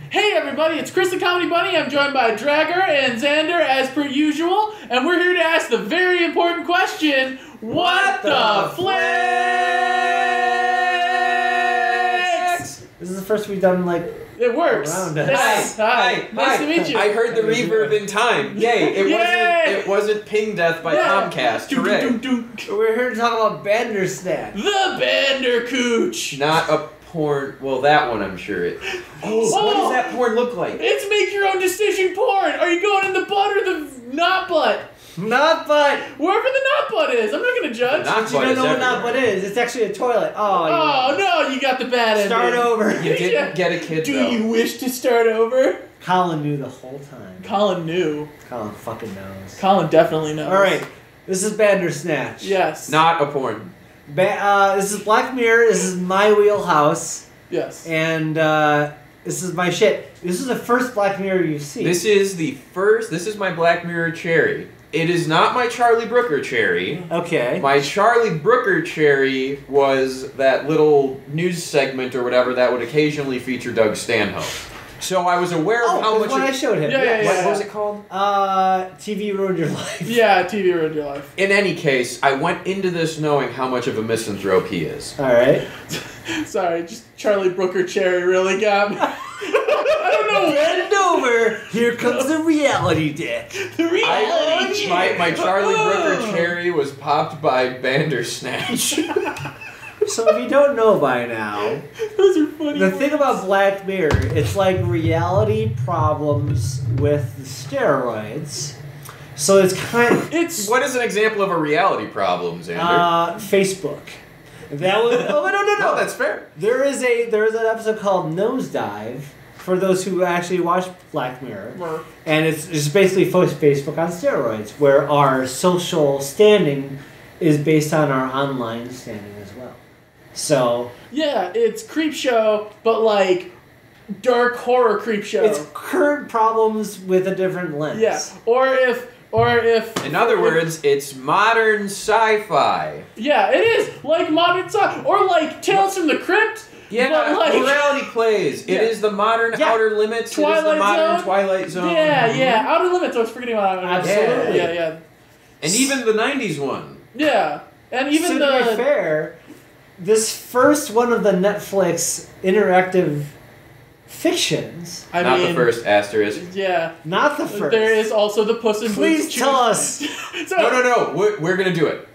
Hey everybody, it's Chris the Comedy Bunny. I'm joined by Dragger and Xander as per usual, and we're here to ask the very important question, what the Flix? This is the first we've done it works. Around us. Hi. Nice to meet you. I heard the reverb in time. Yay! It wasn't Ping Death by Comcast. Hooray! We're here to talk about Bandersnatch. The Bandercooch. Not a porn. Well, that one I'm sure it. Oh, what does that porn look like? It's make your own decision porn. Are you going in the butt or the not butt? Not butt. Wherever the not butt is. I'm not gonna judge. But you don't know what not butt is. It's actually a toilet. Oh no, you got the bad end. Start over. You didn't get a kid. Do you wish to start over? Colin knew the whole time. Colin knew. Colin fucking knows. Colin definitely knows. Alright, this is Bandersnatch. Yes. Not a porn. This is Black Mirror. This is my wheelhouse. Yes. And this is my shit. This is the first Black Mirror you've seen. This is my Black Mirror cherry. It is not my Charlie Brooker cherry. Okay. My Charlie Brooker cherry was that little news segment or whatever that would occasionally feature Doug Stanhope. So I was aware of how much. What I showed him. What was it called? TV Ruined Your Life. Yeah, TV Ruined Your Life. In any case, I went into this knowing how much of a misanthrope he is. All right. Sorry, just Charlie Brooker cherry really got me. I don't know. Bend over. Here comes the reality dick. The reality. My Charlie Brooker cherry was popped by Bandersnatch. So if you don't know by now, those are funny. The thing about Black Mirror, it's like reality problems with steroids. So it's kind of... What is an example of a reality problem, Xander? Facebook. That was... Oh, no. No, that's fair. There is an episode called Nosedive, for those who actually watch Black Mirror. And it's basically Facebook on steroids, where our social standing is based on our online standing as well. So... Yeah, it's Creepshow, but like dark horror Creepshow. It's current problems with a different lens. Yeah, or if... In other words, it's modern sci-fi. Yeah, it is like modern sci-fi, or like Tales from the Crypt. Yeah, but like, morality plays. It is the modern Outer Limits. Twilight it is the modern Zone. Twilight Zone. Yeah, Outer Limits. I was forgetting about Outer Limits. Absolutely. Yeah. And even the 90s one. Yeah, and even to be fair, this first one of the Netflix interactive fictions. Not the first asterisk. Yeah. Not the first. There is also the Puss in Boots. Please tell us. No. We're going to do it.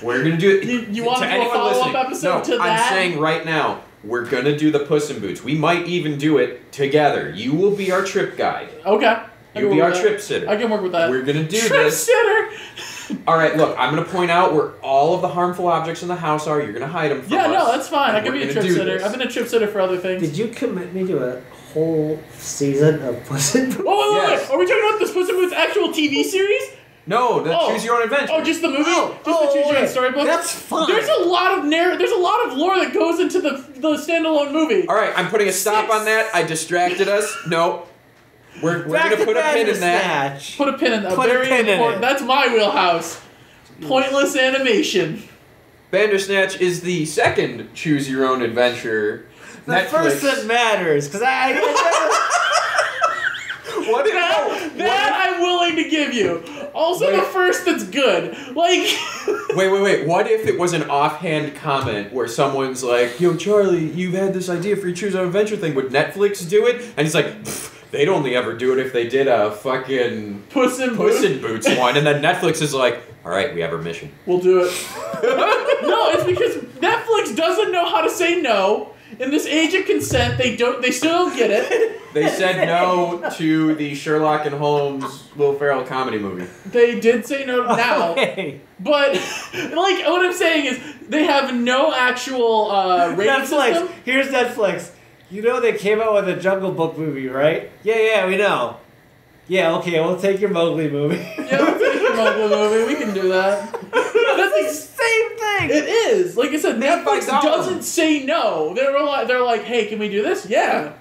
We're going to do it. You want to do a follow-up episode to that? I'm saying right now, we're going to do the Puss in Boots. We might even do it together. You will be our trip guide. Okay. You'll be our trip sitter. I can work with that. We're going to do trip this. Sitter! All right, look, I'm going to point out where all of the harmful objects in the house are. You're going to hide them from us. Yeah, no, that's fine. I can be a trip sitter. This. I've been a trip sitter for other things. Did you commit me to a whole season of Puss in Boots? Oh, wait. Are we talking about this Puss in Boots actual TV series? No, Choose Your Own Adventure. Oh, just the movie? Just the Choose Your Own Storybook? That's fine. There's a lot of lore that goes into the standalone movie. All right, I'm putting a stop on that. I distracted us. No. We're going to put a pin in that. Put a pin in that. Very important. That's my wheelhouse. Pointless animation. Bandersnatch is the second Choose Your Own Adventure. The Netflix. first that matters, because I that I'm willing to give you. Also, the first that's good. Like. Wait. What if it was an offhand comment where someone's like, "Yo, Charlie, you've had this idea for your Choose Your Own Adventure thing. Would Netflix do it?" And he's like, "They'd only ever do it if they did a fucking Puss in Boots one." And then Netflix is like, "All right, we have our mission. We'll do it." No, it's because Netflix doesn't know how to say no. In this age of consent, they still don't get it. They said no to the Sherlock and Holmes Will Ferrell comedy movie. They did say no now. Okay. But, like, what I'm saying is, they have no actual rating system. Here's Netflix. You know they came out with a Jungle Book movie, right? Yeah, we know. Yeah, okay, we'll take your Mowgli movie. Yeah, we'll take your Mowgli movie. We can do that. That's the same thing. It is. Like I said, Netflix doesn't say no. They're like, hey, can we do this? Yeah.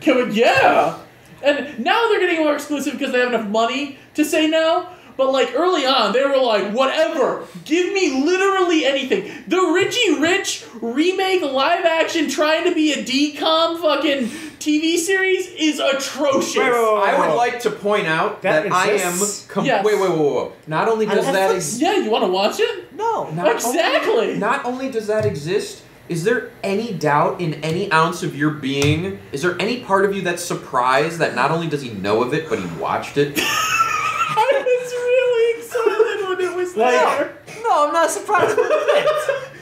Can we? Yeah. And now they're getting more exclusive because they have enough money to say no. But like early on, they were like, whatever, give me literally anything. The Richie Rich remake live action trying to be a DCOM fucking TV series is atrocious. I would like to point out that I am... Yes. Wait. Not only does that exist... Yeah, you want to watch it? No. Exactly. Not only does that exist, is there any doubt in any ounce of your being, is there any part of you that's surprised that not only does he know of it, but he watched it? I was really excited when it was there. No, I'm not surprised with it.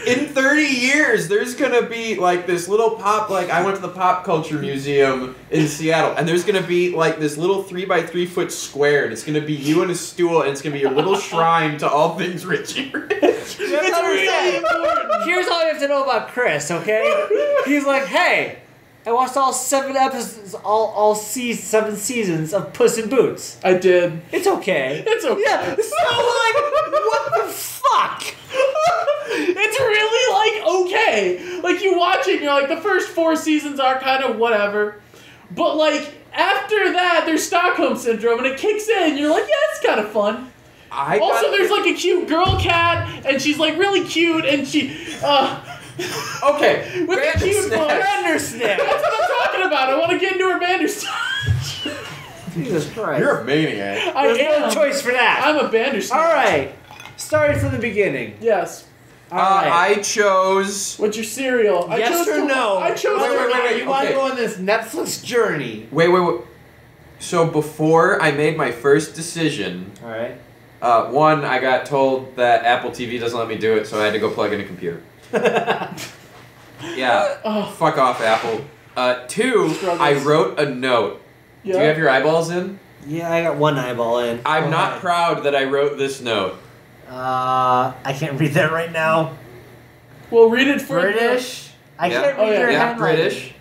In 30 years, there's gonna be like this little pop, like I went to the Pop Culture Museum in Seattle, and there's gonna be like this little 3x3 foot square, and it's gonna be you and a stool, and it's gonna be your little shrine to all things Richie Rich. It's really important. Here's all you have to know about Chris, okay? He's like, hey, I watched all 7 episodes, all 7 seasons of Puss in Boots. I did. It's okay. It's okay. Yeah. So like, what the fuck? It's really like okay. Like you watch it, and you're like the first 4 seasons are kind of whatever, but like after that, there's Stockholm syndrome, and it kicks in. And you're like, yeah, it's kind of fun. There's like a cute girl cat, and she's like really cute, and she okay, with the cute Bandersnatch. That's what I'm talking about. I want to get into her Bandersnatch. Jesus Christ. You're a maniac. There's no choice for that. I'm a Bandersnatch. All right. Starting from the beginning. Yes. All right. I chose... What's your cereal? Yes or no? I chose... Wait, You want to go on this Netflix journey. Wait. So before I made my first decision... All right. One, I got told that Apple TV doesn't let me do it, so I had to go plug in a computer. Yeah. Fuck off, Apple. 2, I wrote a note. Yeah. Do you have your eyeballs in? Yeah, I got one eyeball in. I'm not proud that I wrote this note. I can't read that right now. Well, read it for British. I can't read your handwriting. British.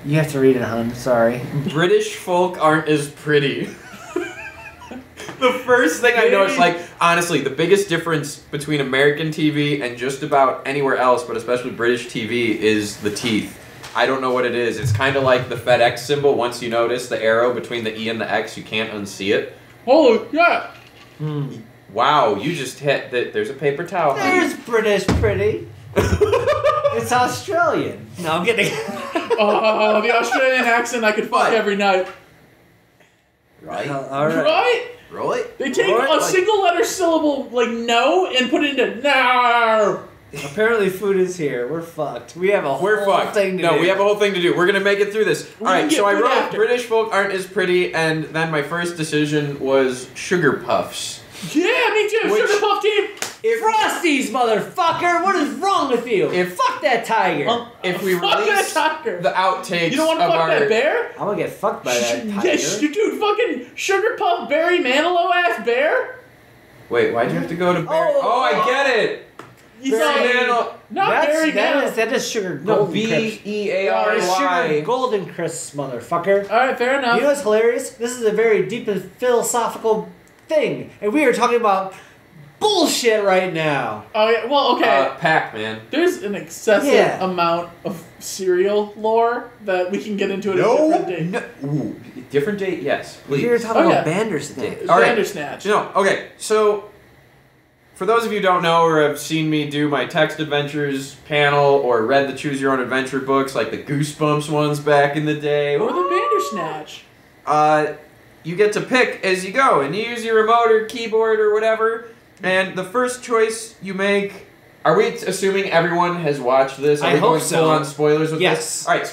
You have to read it, hon. Sorry. British folk aren't as pretty. The first thing I noticed, like, honestly, the biggest difference between American TV and just about anywhere else, but especially British TV, is the teeth. I don't know what it is. It's kind of like the FedEx symbol. Once you notice the arrow between the E and the X, you can't unsee it. Oh, yeah. Wow, you just hit that. There's a paper towel. There's British pretty. It's Australian. No, I'm kidding. Oh, the Australian accent I could fuck every night. Right? All right. Right? Really? They take a single letter syllable like no and put it into no. Apparently food is here. We're fucked. We have a whole thing to do. No, we have a whole thing to do. We're going to make it through this. Alright, so I wrote British folk aren't as pretty, and then my first decision was Sugar Puffs. Yeah, me too. Sugar Puff team. Frosties, motherfucker! What is wrong with you? Fuck that tiger. If we release the outtakes you don't want to fuck that bear? I'm gonna get fucked by that tiger. Yes, dude, fucking Sugar Puff Berry Manilow ass bear. Wait, why'd you have to go to bear? Oh, I get it. That is sugar golden crisp. B-E-A-R-Y. Sugar golden crisp, motherfucker. Alright, fair enough. You know what's hilarious? This is a very deep and philosophical thing, and we are talking about bullshit right now. Oh yeah, well, okay. Pac-Man. There's an excessive amount of cereal lore that we can get into at a different date. No. Ooh, different date? Yes, please. We were talking about Bandersnatch. Bandersnatch. No, okay, so... For those of you who don't know or have seen me do my text adventures panel or read the Choose Your Own Adventure books, like the Goosebumps ones back in the day, or the Bandersnatch, you get to pick as you go, and you use your remote or keyboard or whatever, and the first choice you make... Are we assuming everyone has watched this? Are we going full on spoilers with this? Alright,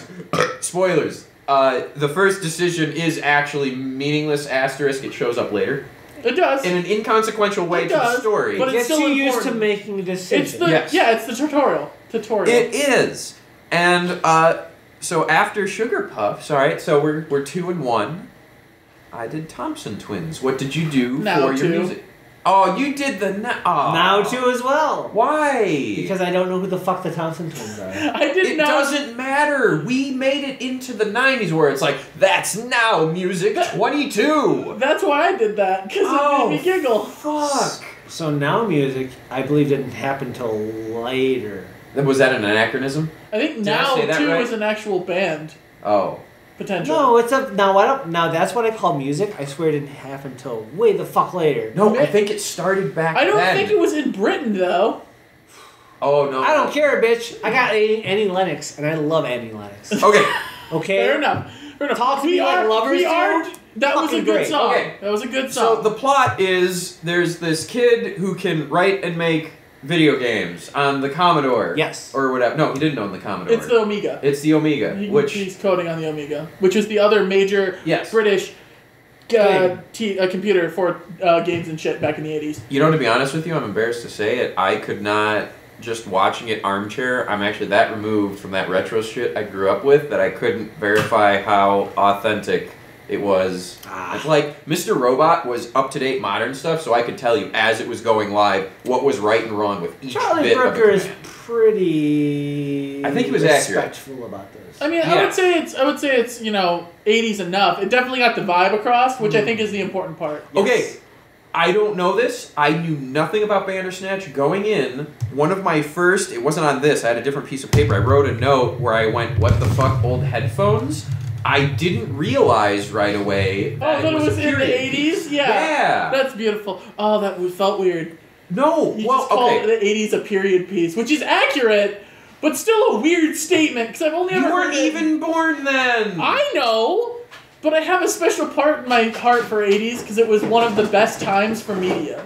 spoilers. The first decision is actually meaningless asterisk, it shows up later. It does. In an inconsequential way to the story. But it's still used to making a decision. It's the tutorial. It is. And so after Sugar Puffs, alright, so we're 2 and 1. I did Thompson Twins. What did you do for your music? Oh, you did the Now 2 as well. Why? Because I don't know who the fuck the Thompson Twins are. It doesn't matter. We made it into the 90s where it's like, that's now music 22. That's why I did that, because it made me giggle. Fuck. So now music, I believe, didn't happen till later. Was that an anachronism? I think now 2 is an actual band. Oh. Potential. No, it's a now that's what I call music. I swear it didn't happen until way the fuck later. No, I think it started back then. I don't think it was in Britain though. Oh no. I don't care, bitch. I got Annie Lennox and I love Annie Lennox. Okay. Okay. Fair enough. Talk to me like lovers do. That was a good great. song. Okay. That was a good song. So the plot is there's this kid who can write and make video games on the Commodore. Yes. Or whatever. No, he didn't own the Commodore. It's the Amiga. It's the Amiga, He's coding on the Amiga, which is the other major British computer for games and shit back in the 80s. You know, to be honest with you, I'm embarrassed to say it, I could not, just watching it armchair, I'm actually that removed from that retro shit I grew up with that I couldn't verify how authentic it was. It's like, Mr. Robot was up-to-date modern stuff, so I could tell you, as it was going live, what was right and wrong with each Charlie bit Brooker of is it. pretty I think he was respectful about this. I mean, I would say it's 80s enough. It definitely got the vibe across, which I think is the important part. Yes. Okay, I don't know this. I knew nothing about Bandersnatch going in. One of my first, it wasn't on this, I had a different piece of paper. I wrote a note where I went, what the fuck, old headphones? I didn't realize right away that it was in the piece. 80s? Yeah. That's beautiful. Oh, that felt weird. No, you just called the 80s a period piece, which is accurate, but still a weird statement, because I've only ever heard You weren't even born then! I know! But I have a special part in my heart for 80s, because it was one of the best times for media.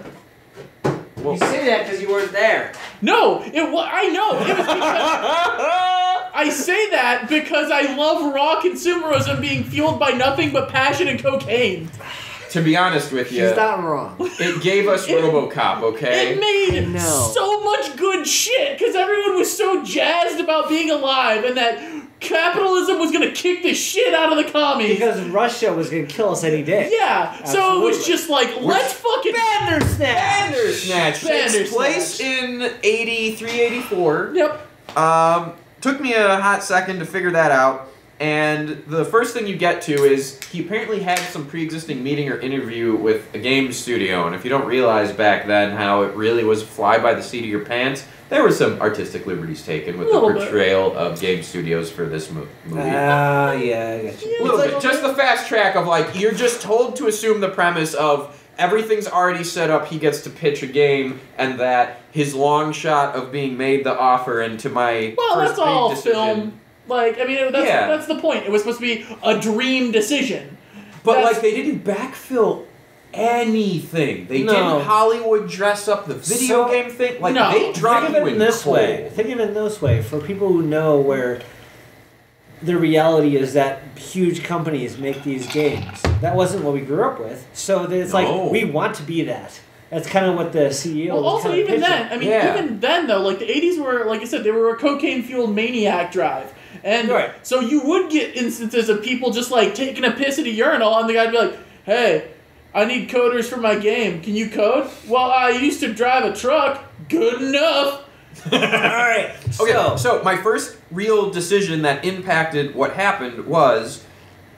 Well, you say that because you weren't there. No! I know! It was because... I say that because I love raw consumerism being fueled by nothing but passion and cocaine. To be honest with you, she's not wrong. It gave us RoboCop, okay? It made so much good shit because everyone was so jazzed about being alive and that capitalism was gonna kick the shit out of the commies. Because Russia was gonna kill us any day. Yeah, absolutely. So it was just like, let's fucking... Bandersnatch takes place in 83, 84. Yep. Took me a hot second to figure that out. And the first thing you get to is he apparently had some pre-existing meeting or interview with a game studio. And if you don't realize back then how it really was fly by the seat of your pants, there were some artistic liberties taken with the portrayal of game studios for this movie. Yeah, I got you. A little bit. Just the fast track of like, you're just told to assume the premise of everything's already set up, he gets to pitch a game, and that his long shot of being made the offer into my first big decision. Film. Like, I mean, that's the point. It was supposed to be a dream decision. But, like, they didn't backfill anything. They didn't Hollywood dress up the video game thing. Like, they dropped you in this way. Think of it in this way. For people who know where the reality is that huge companies make these games. That wasn't what we grew up with. So it's like, we want to be that. That's kind of what the CEO was also, kind of even pitching. then, I mean, even then, though, like, the 80s were, like I said, they were a cocaine-fueled maniac drive. And so you would get instances of people just, like, taking a piss at a urinal, and the guy'd be like, hey, I need coders for my game. Can you code? Well, I used to drive a truck. Good enough. Alright. Okay, so my first real decision that impacted what happened was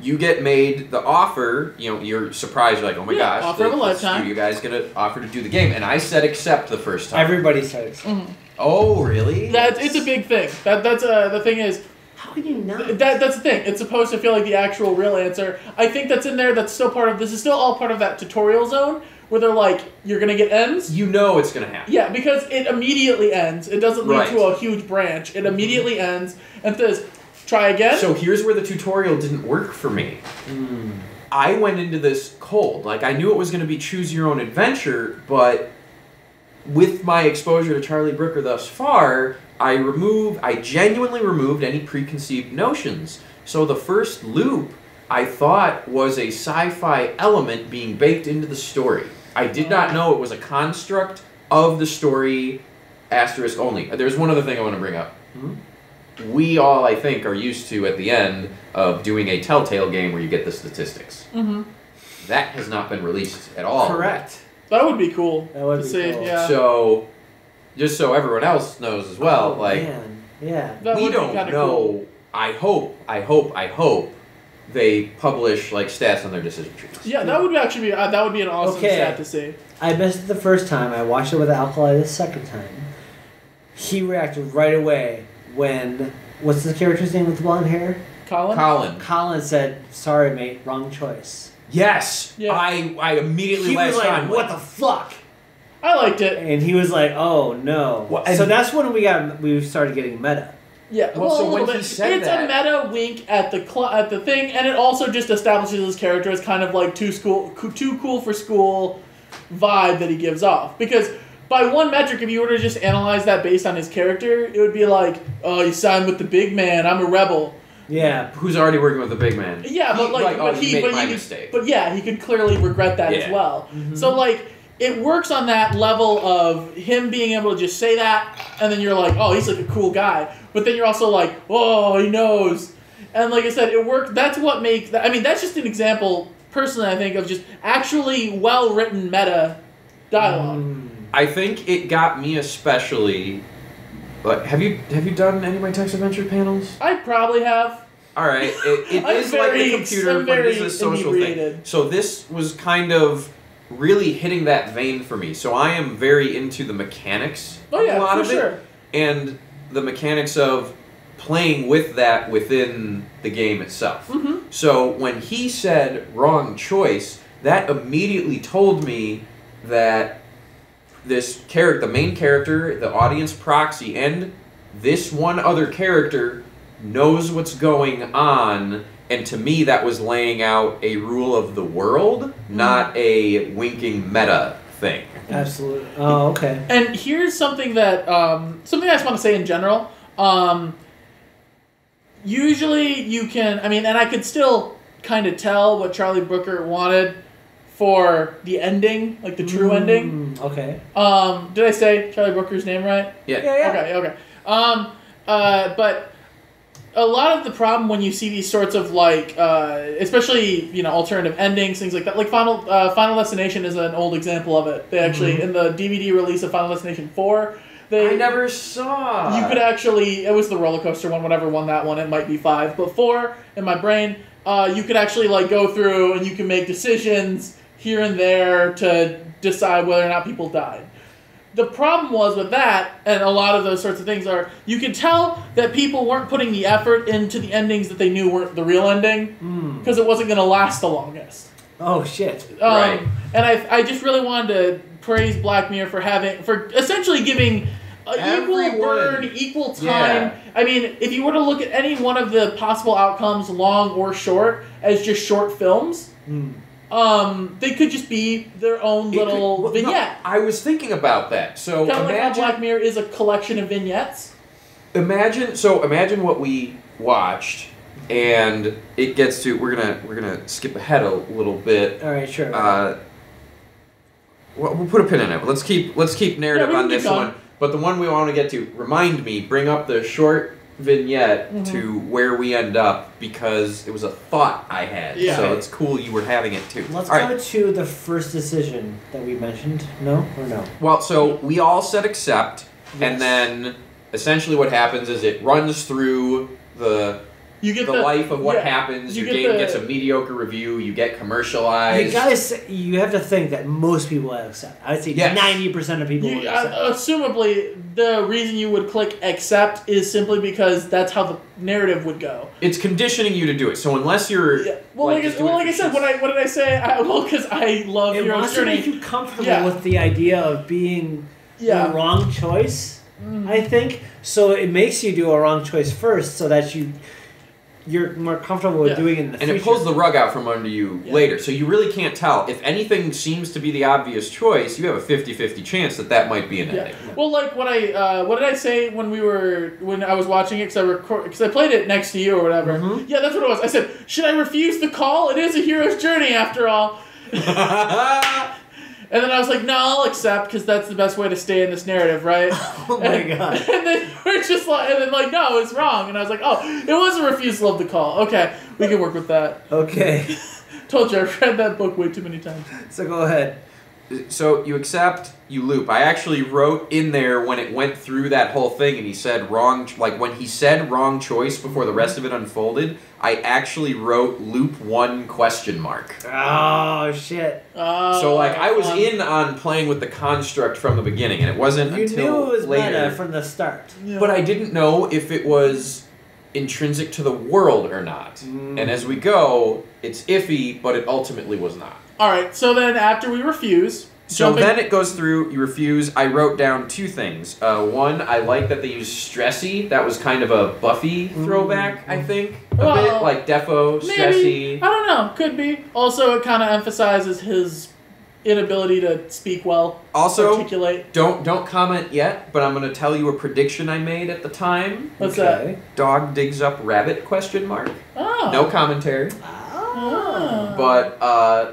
you get made the offer, you know, you're surprised, you're like, oh my gosh, offer of a lifetime. You guys gonna offer to do the game. And I said accept the first time. Everybody said accept. Mm-hmm. Oh, really? It's a big thing. That's the thing is, how can you not? That's the thing. It's supposed to feel like the actual real answer. I think that's in there. That's still part of. This is still all part of that tutorial zone where they're like, you're gonna get ends. You know it's gonna happen. Yeah, because it immediately ends. It doesn't lead to a huge branch. It immediately ends and says, try again. So here's where the tutorial didn't work for me. I went into this cold. Like, I knew it was gonna be choose your own adventure, but with my exposure to Charlie Brooker thus far, I genuinely removed any preconceived notions. So the first loop, I thought, was a sci-fi element being baked into the story. I did not know it was a construct of the story, asterisk only. There's one other thing I want to bring up. We all, I think, are used to, at the end of doing a Telltale game where you get the statistics. That has not been released at all. Correct. That would be cool. That would be cool. Yeah. So, just so everyone else knows as well, we don't know. Cool. I hope they publish like stats on their decision trees. Yeah, that would actually be that would be an awesome stat to see. I missed it the first time. I watched it with Alkali the second time. He reacted right away when what's the character's name with the blonde hair? Colin said, "Sorry, mate, wrong choice." Yes. Yeah. I immediately he was like, on. "What the fuck?" I liked it. And he was like, "Oh no!" Well, so that's when we started getting meta. Yeah, well, so a little when bit. he said it's that, a meta wink at the thing, and it also just establishes his character as kind of like too cool for school vibe that he gives off. Because by one metric, if you were to just analyze that based on his character, it would be like, oh, you signed with the big man. I'm a rebel. Yeah. Who's already working with the big man? Yeah, mistake. But yeah, he could clearly regret that as well. Mm-hmm. So like, it works on that level of him being able to just say that, and then you're like, oh, he's like a cool guy. But then you're also like, oh, he knows. And like I said, it worked. That's what makes. I mean, that's just an example, personally, I think, of just actually well-written meta dialogue. I think it got me especially. Like, have you done any of my text adventure panels? I probably have. All right, it is like a computer, but it is a social thing. So this was kind of really hitting that vein for me. So I am very into the mechanics of a lot of it, and the mechanics of playing with that within the game itself. Mm-hmm. So when he said wrong choice, that immediately told me that this character, the main character, the audience proxy, and this one other character knows what's going on, and to me that was laying out a rule of the world, not a winking meta thing. Absolutely. Oh, okay. And here's something that something I just want to say in general. Usually you can, I mean, and I could still kind of tell what Charlie Brooker wanted for the ending, like the true ending. Okay. Did I say Charlie Brooker's name right? Yeah. Okay. But a lot of the problem when you see these sorts of like, especially alternative endings, things like that, like Final Destination is an old example of it. They actually in the DVD release of Final Destination 4. I never saw. You could actually, it was the roller coaster one, whatever won that one, it might be 5, but 4 in my brain, you could actually like go through and you can make decisions here and there to decide whether or not people died. The problem was with that, and a lot of those sorts of things are, you could tell that people weren't putting the effort into the endings that they knew weren't the real ending, because it wasn't going to last the longest. Oh, shit. Right. And I just really wanted to praise Black Mirror for essentially giving equal burn, equal time. Yeah. I mean, if you were to look at any one of the possible outcomes, long or short, as just short films, they could just be their own little vignette. No, I was thinking about that. So kind of like how Black Mirror is a collection of vignettes. Imagine what we watched, and it gets to we're gonna skip ahead a little bit. All right, sure. We'll put a pin in it. But let's keep narrative on this one. But the one we want to get to, bring up the short vignette to where we end up, because it was a thought I had. Yeah. So it's cool you were having it too. Let's go to the first decision that we mentioned. No or no? Well, so we all said accept, and then essentially what happens is it runs through the life of what happens. Your game gets a mediocre review. You get commercialized. You have to think that most people will accept. I would say 90% of people will accept. Assumably, the reason you would click accept is simply because that's how the narrative would go. It's conditioning you to do it. So unless you're like I said, what did I say? Because I love your journey. It wants to make you comfortable with the idea of being the wrong choice. I think so. It makes you do a wrong choice first, so that you're more comfortable with doing it in the future. And it pulls the rug out from under you later. So you really can't tell. If anything seems to be the obvious choice, you have a 50-50 chance that might be an ending. Well, like what did I say when I was watching it, because I played it next to you or whatever. Yeah, that's what it was. I said, should I refuse the call? It is a hero's journey after all. And then I was like, no, I'll accept, because that's the best way to stay in this narrative, right? Oh my god. And then we're just like, no, it's wrong. And I was like, oh, it was a refusal of the call. Okay, we can work with that. Okay. Told you, I've read that book way too many times. So go ahead. So you accept, you loop. I actually wrote in there when it went through that whole thing and he said wrong, like when he said wrong choice before the rest of it unfolded, I actually wrote loop 1 ? Oh, shit. So like I was in on playing with the construct from the beginning, and it wasn't until later. You knew it was meta from the start. Yeah. But I didn't know if it was intrinsic to the world or not. And as we go, it's iffy, but it ultimately was not. Alright, so then after we refuse, So then it goes through, you refuse. I wrote down 2 things. One, I like that they use Stressy. That was kind of a Buffy throwback, I think. A bit, like Defo, Stressy. Maybe. I don't know. Could be. Also, it kind of emphasizes his inability to speak well. Also, articulate. Don't comment yet, but I'm going to tell you a prediction I made at the time. What's that? Dog digs up rabbit, ? Oh. No commentary. Oh. But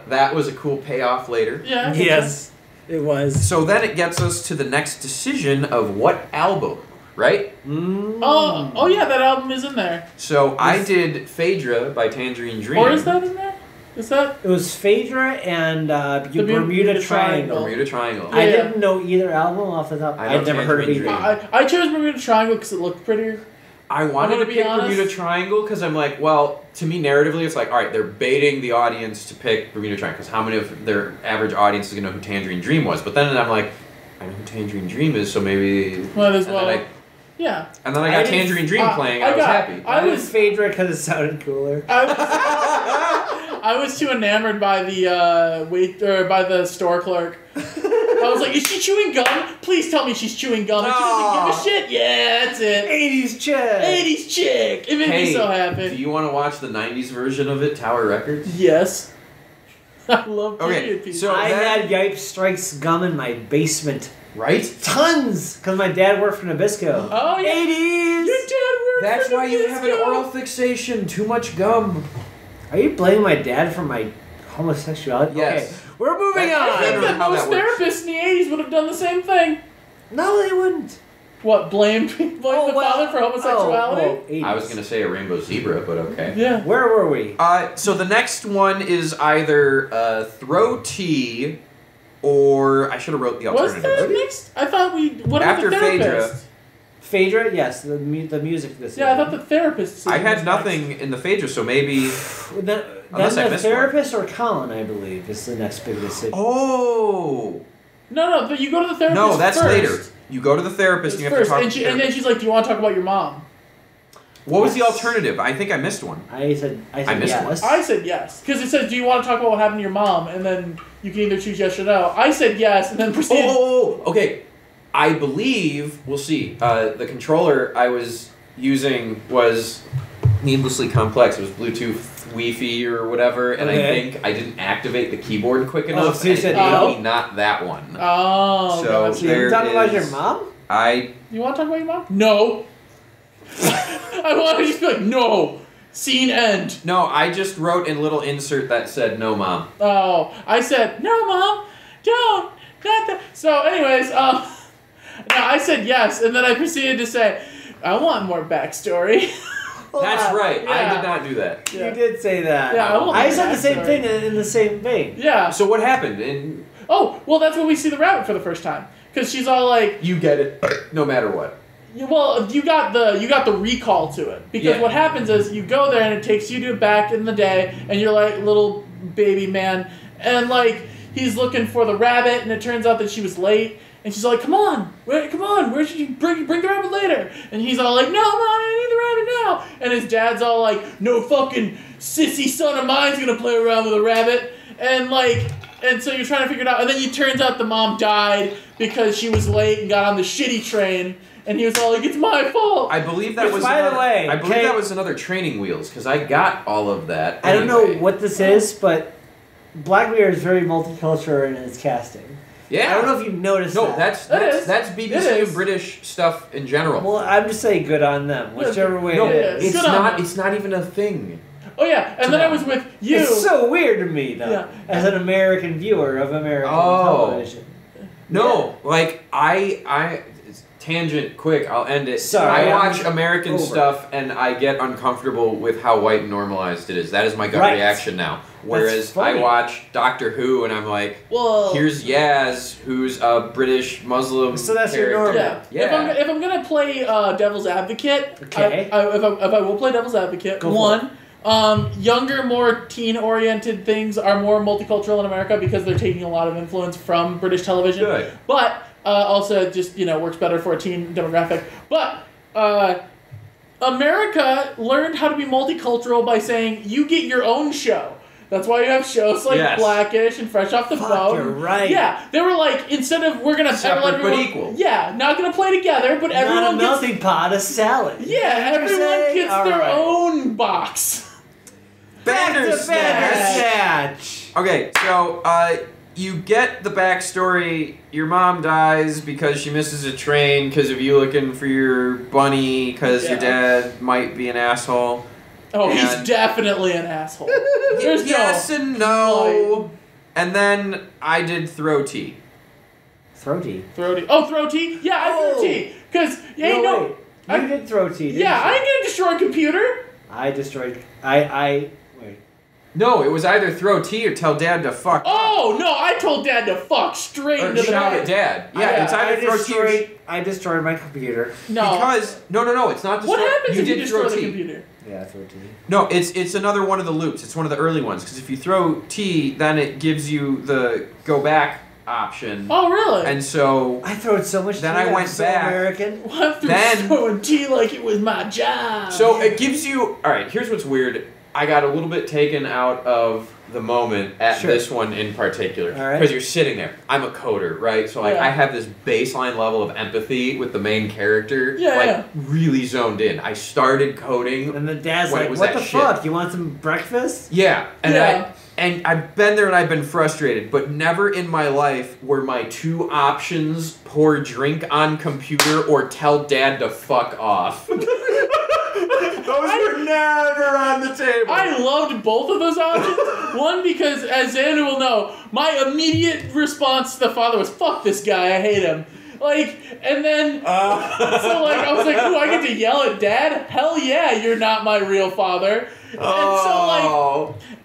that was a cool payoff later. Yeah. Yes, it was. So then it gets us to the next decision of what album, right? Oh yeah, that album is in there. So I did Phaedra by Tangerine Dream. Or is that in there? Is that? It was Phaedra and Bermuda Triangle. Bermuda Triangle. I didn't know either album off the top. I'd never heard of either. I chose Bermuda Triangle because it looked prettier. I wanted to pick Bermuda Triangle because I'm like, well, to me narratively, it's like, all right, they're baiting the audience to pick Bermuda Triangle because how many of their average audience is going to know who Tangerine Dream was? But then I'm like, I know who Tangerine Dream is, so maybe... Might as well. Yeah. And then I got Tangerine Dream playing, and I was happy. I was Phaedra because it sounded cooler. I was too enamored by the by the store clerk. I was like, is she chewing gum? Please tell me she's chewing gum. And she doesn't give a shit. Yeah, that's it. 80s chick. 80s chick. It made me so happy. Do you want to watch the 90s version of it, Tower Records? Yes. I love period people. So I had Yipe Strikes gum in my basement. Right? Tons! Because my dad worked for Nabisco. Oh, yeah. 80s! Your dad worked That's for why Nabisco. you have an oral fixation. Too much gum. Are you blaming my dad for my homosexuality? Yes. Okay, we're moving on. I think that most therapists in the 80s would have done the same thing. No, they wouldn't. What, blame the father for homosexuality? I was going to say a rainbow zebra, but okay. Yeah. Where were we? So the next one is either Throw Tea or I should have wrote the alternative. Was that next? I thought we... What about After the therapist? Phaedra, yes, the music this. Yeah, I thought the therapist. I had nothing in the Phaedra, so maybe. Then the therapist or Colin, I believe, is the next big decision. Oh. No, but you go to the therapist. No, that's first. later. You go to the therapist and you have to talk to and then she's like, "Do you want to talk about your mom?" What was the alternative? I think I missed one. I said missed yes. one. I said yes because it says, "Do you want to talk about what happened to your mom?" And then you can either choose yes or no. I said yes, and then proceeded. Okay. I believe, we'll see, the controller I was using was needlessly complex. It was Bluetooth, Wi-Fi, or whatever, and I think I didn't activate the keyboard quick enough, so you said no? Not that one. Oh, so gotcha. You talking about your mom? You want to talk about your mom? No. I want to just be like, no. Scene end. No, I just wrote in a little insert that said, no, Mom. Oh, I said, no, Mom, don't. Not that. So, anyways, no, I said yes, and then I proceeded to say, I want more backstory. That's right. Yeah. I did not do that. Yeah. You did say that. Yeah, I said the same thing in the same vein. Yeah. So what happened? Oh, well, that's when we see the rabbit for the first time. Because she's all like... You get it, no matter what. Well, you got the recall to it. Because what happens is you go there and it takes you to back in the day, and you're like little baby man, and like he's looking for the rabbit, and it turns out that she was late. And she's like, come on, where should you bring the rabbit later? And he's all like, no, Mom, I need the rabbit now. And his dad's all like, no fucking sissy son of mine's gonna play around with a rabbit. And so you're trying to figure it out. And then it turns out the mom died because she was late and got on the shitty train. And he was all like, it's my fault. I believe that that was another Training Wheels, because I got all of that. I don't know what this is, but Black Mirror is very multicultural in its casting. Yeah. I don't know if you've noticed that. No, that's BBC and British stuff in general. Well, I'm just saying good on them, whichever way it is. It's not even a thing. Oh yeah, and then I was with you. It's so weird to me though, as an American viewer of American television. No, like I tangent quick, I'll end it. Sorry, I watch American stuff and I get uncomfortable with how white and normalized it is. That is my gut reaction now. Whereas I watch Doctor Who and I'm like, here's Yaz, who's a British Muslim. So that's character. your normal. Yeah. If I'm gonna play Devil's Advocate, if I will play Devil's Advocate, younger, more teen-oriented things are more multicultural in America because they're taking a lot of influence from British television. Good. But also, it just works better for a teen demographic. But America learned how to be multicultural by saying you get your own show. That's why you have shows like Blackish and Fresh Off the Boat. You're right. Yeah, they were like, instead of we're gonna separate but equal. Yeah, not gonna play together, but everyone gets a melting pot of salad. Yeah, everyone gets their own box. Bandersnatch. Okay, so you get the backstory. Your mom dies because she misses a train because of you looking for your bunny because your dad might be an asshole. Oh, he's definitely an asshole. There's yes and no. And then I did throw tea. Throw tea? Oh, throw tea? Yeah, I threw tea. Because, you did throw tea, didn't you? I didn't get to destroy a computer. I destroyed... Wait. No, it was either throw tea or tell Dad to fuck. Oh, no, I told Dad to fuck straight into the shout at Dad. Yeah, it's either throw tea or... I destroyed my computer. No. Because... No, it's not destroy... What happens if you destroy the computer? Yeah, throw tea. No, it's another one of the loops. It's one of the early ones. Because if you throw tea, then it gives you the go back option. Oh, really? And so... I threw so much then tea. I went back. American. Well, I'm throwing tea like it was my job. So it gives you... Alright, here's what's weird. I got a little bit taken out of the moment at this one in particular. Because you're sitting there. I'm a coder, right? So I have this baseline level of empathy with the main character. Really zoned in. I started coding. And the dad's like, what the fuck? You want some breakfast? Yeah. And I've been there and I've been frustrated, but never in my life were my two options pour drink on computer or tell Dad to fuck off. Those were never on the table. I loved both of those options. One, because as Xander will know, my immediate response to the father was, fuck this guy, I hate him. And then, I was like, I get to yell at Dad? Hell yeah, you're not my real father.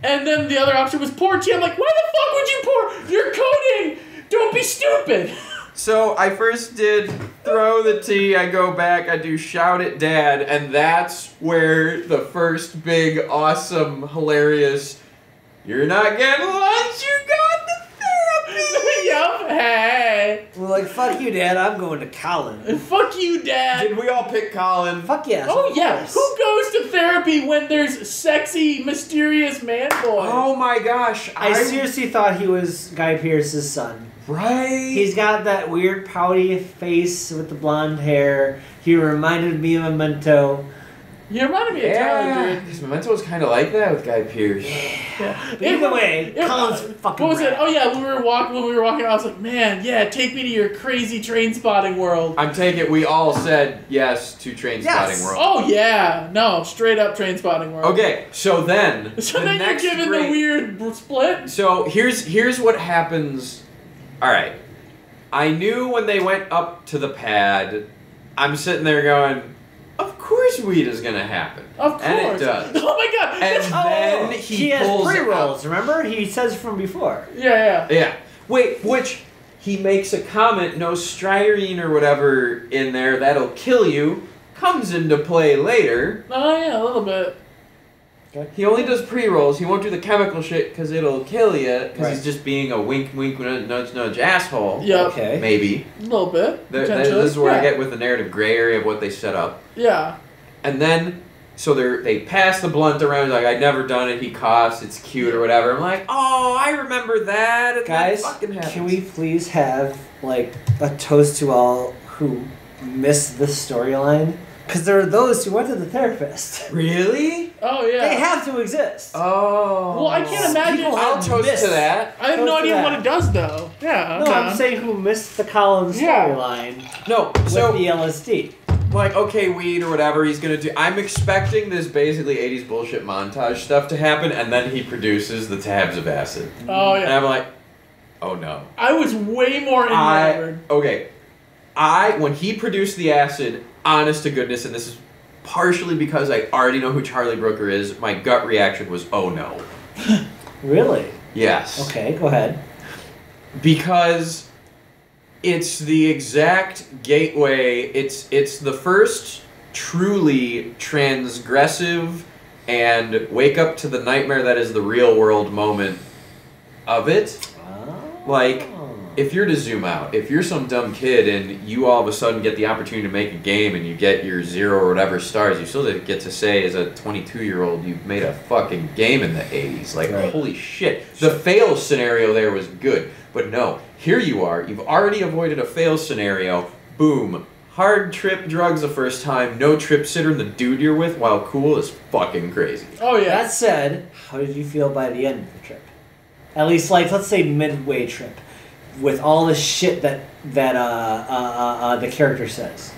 And then the other option was pour tea. I'm like, why the fuck would you pour? You're coding! Don't be stupid! So I first did throw the tea, I go back, I do shout at Dad, and that's where the first big, awesome, hilarious, you're not getting lunch, you got the therapy! Yup, hey! We're like, fuck you, Dad, I'm going to Colin. Fuck you, Dad! Did we all pick Colin? Fuck yes. Oh, yeah. Who goes to therapy when there's sexy, mysterious man boy? Oh my gosh. I seriously thought he was Guy Pearce's son. Right? He's got that weird pouty face with the blonde hair. He reminded me of Memento. You reminded me of Tyler, dude. Because Memento was kind of like that with Guy Pearce. Yeah. But either way, Colin's fucking What was it? Oh, yeah, when we were walking, I was like, man, take me to your crazy train spotting world. I'm taking it, we all said yes to train spotting world. Oh, yeah. No, straight up train spotting world. Okay, so then... you're giving the weird split? So here's what happens... Alright, I knew when they went up to the pad, I'm sitting there going, of course weed is going to happen. Of course. And it does. Oh my god. And then he pulls has pre-rolls, remember? He says from before. Yeah. Wait, which he makes a comment, no styrene or whatever in there, that'll kill you, comes into play later. Oh yeah, a little bit. Okay. He only does pre-rolls. He won't do the chemical shit because it'll kill you. Because he's just being a wink, wink, nudge, nudge asshole. Yeah. Okay. Maybe. A little bit. This is where I get with the narrative gray area of what they set up. Yeah. And then, so they pass the blunt around. Like, I'd never done it. He coughs. It's cute or whatever. I'm like, oh, I remember that. And guys, that fucking happens. Can we please have a toast to all who missed this storyline? Because there are those who went to the therapist. Really? Oh, yeah. They have to exist. Oh. Well, I can't imagine. I'll toast to that. I have no idea what it does, though. Yeah. No, I'm saying who missed the Collins storyline. No, with the LSD. Like, okay, weed or whatever he's gonna do. I'm expecting this basically 80s bullshit montage stuff to happen, and then he produces the tabs of acid. Oh, yeah. And I'm like, oh no. I was way more enamored. Okay. When he produced the acid, honest to goodness, and this is partially because I already know who Charlie Brooker is, my gut reaction was, oh no. Really? Yes. Okay, go ahead. Because it's the exact gateway, it's the first truly transgressive and wake up to the nightmare that is the real world moment of it. Oh. Like, if you're to zoom out, if you're some dumb kid and you all of a sudden get the opportunity to make a game and you get your 0 or whatever stars, you still didn't get to say as a 22-year-old you've made a fucking game in the 80s. Like, holy shit. The fail scenario there was good. But no, here you are. You've already avoided a fail scenario. Boom. Hard trip drugs the first time. No trip sitter. The dude you're with, while cool, is fucking crazy. Oh, yeah. That said, how did you feel by the end of the trip? At least, like, let's say midway trip. With all the shit that the character says.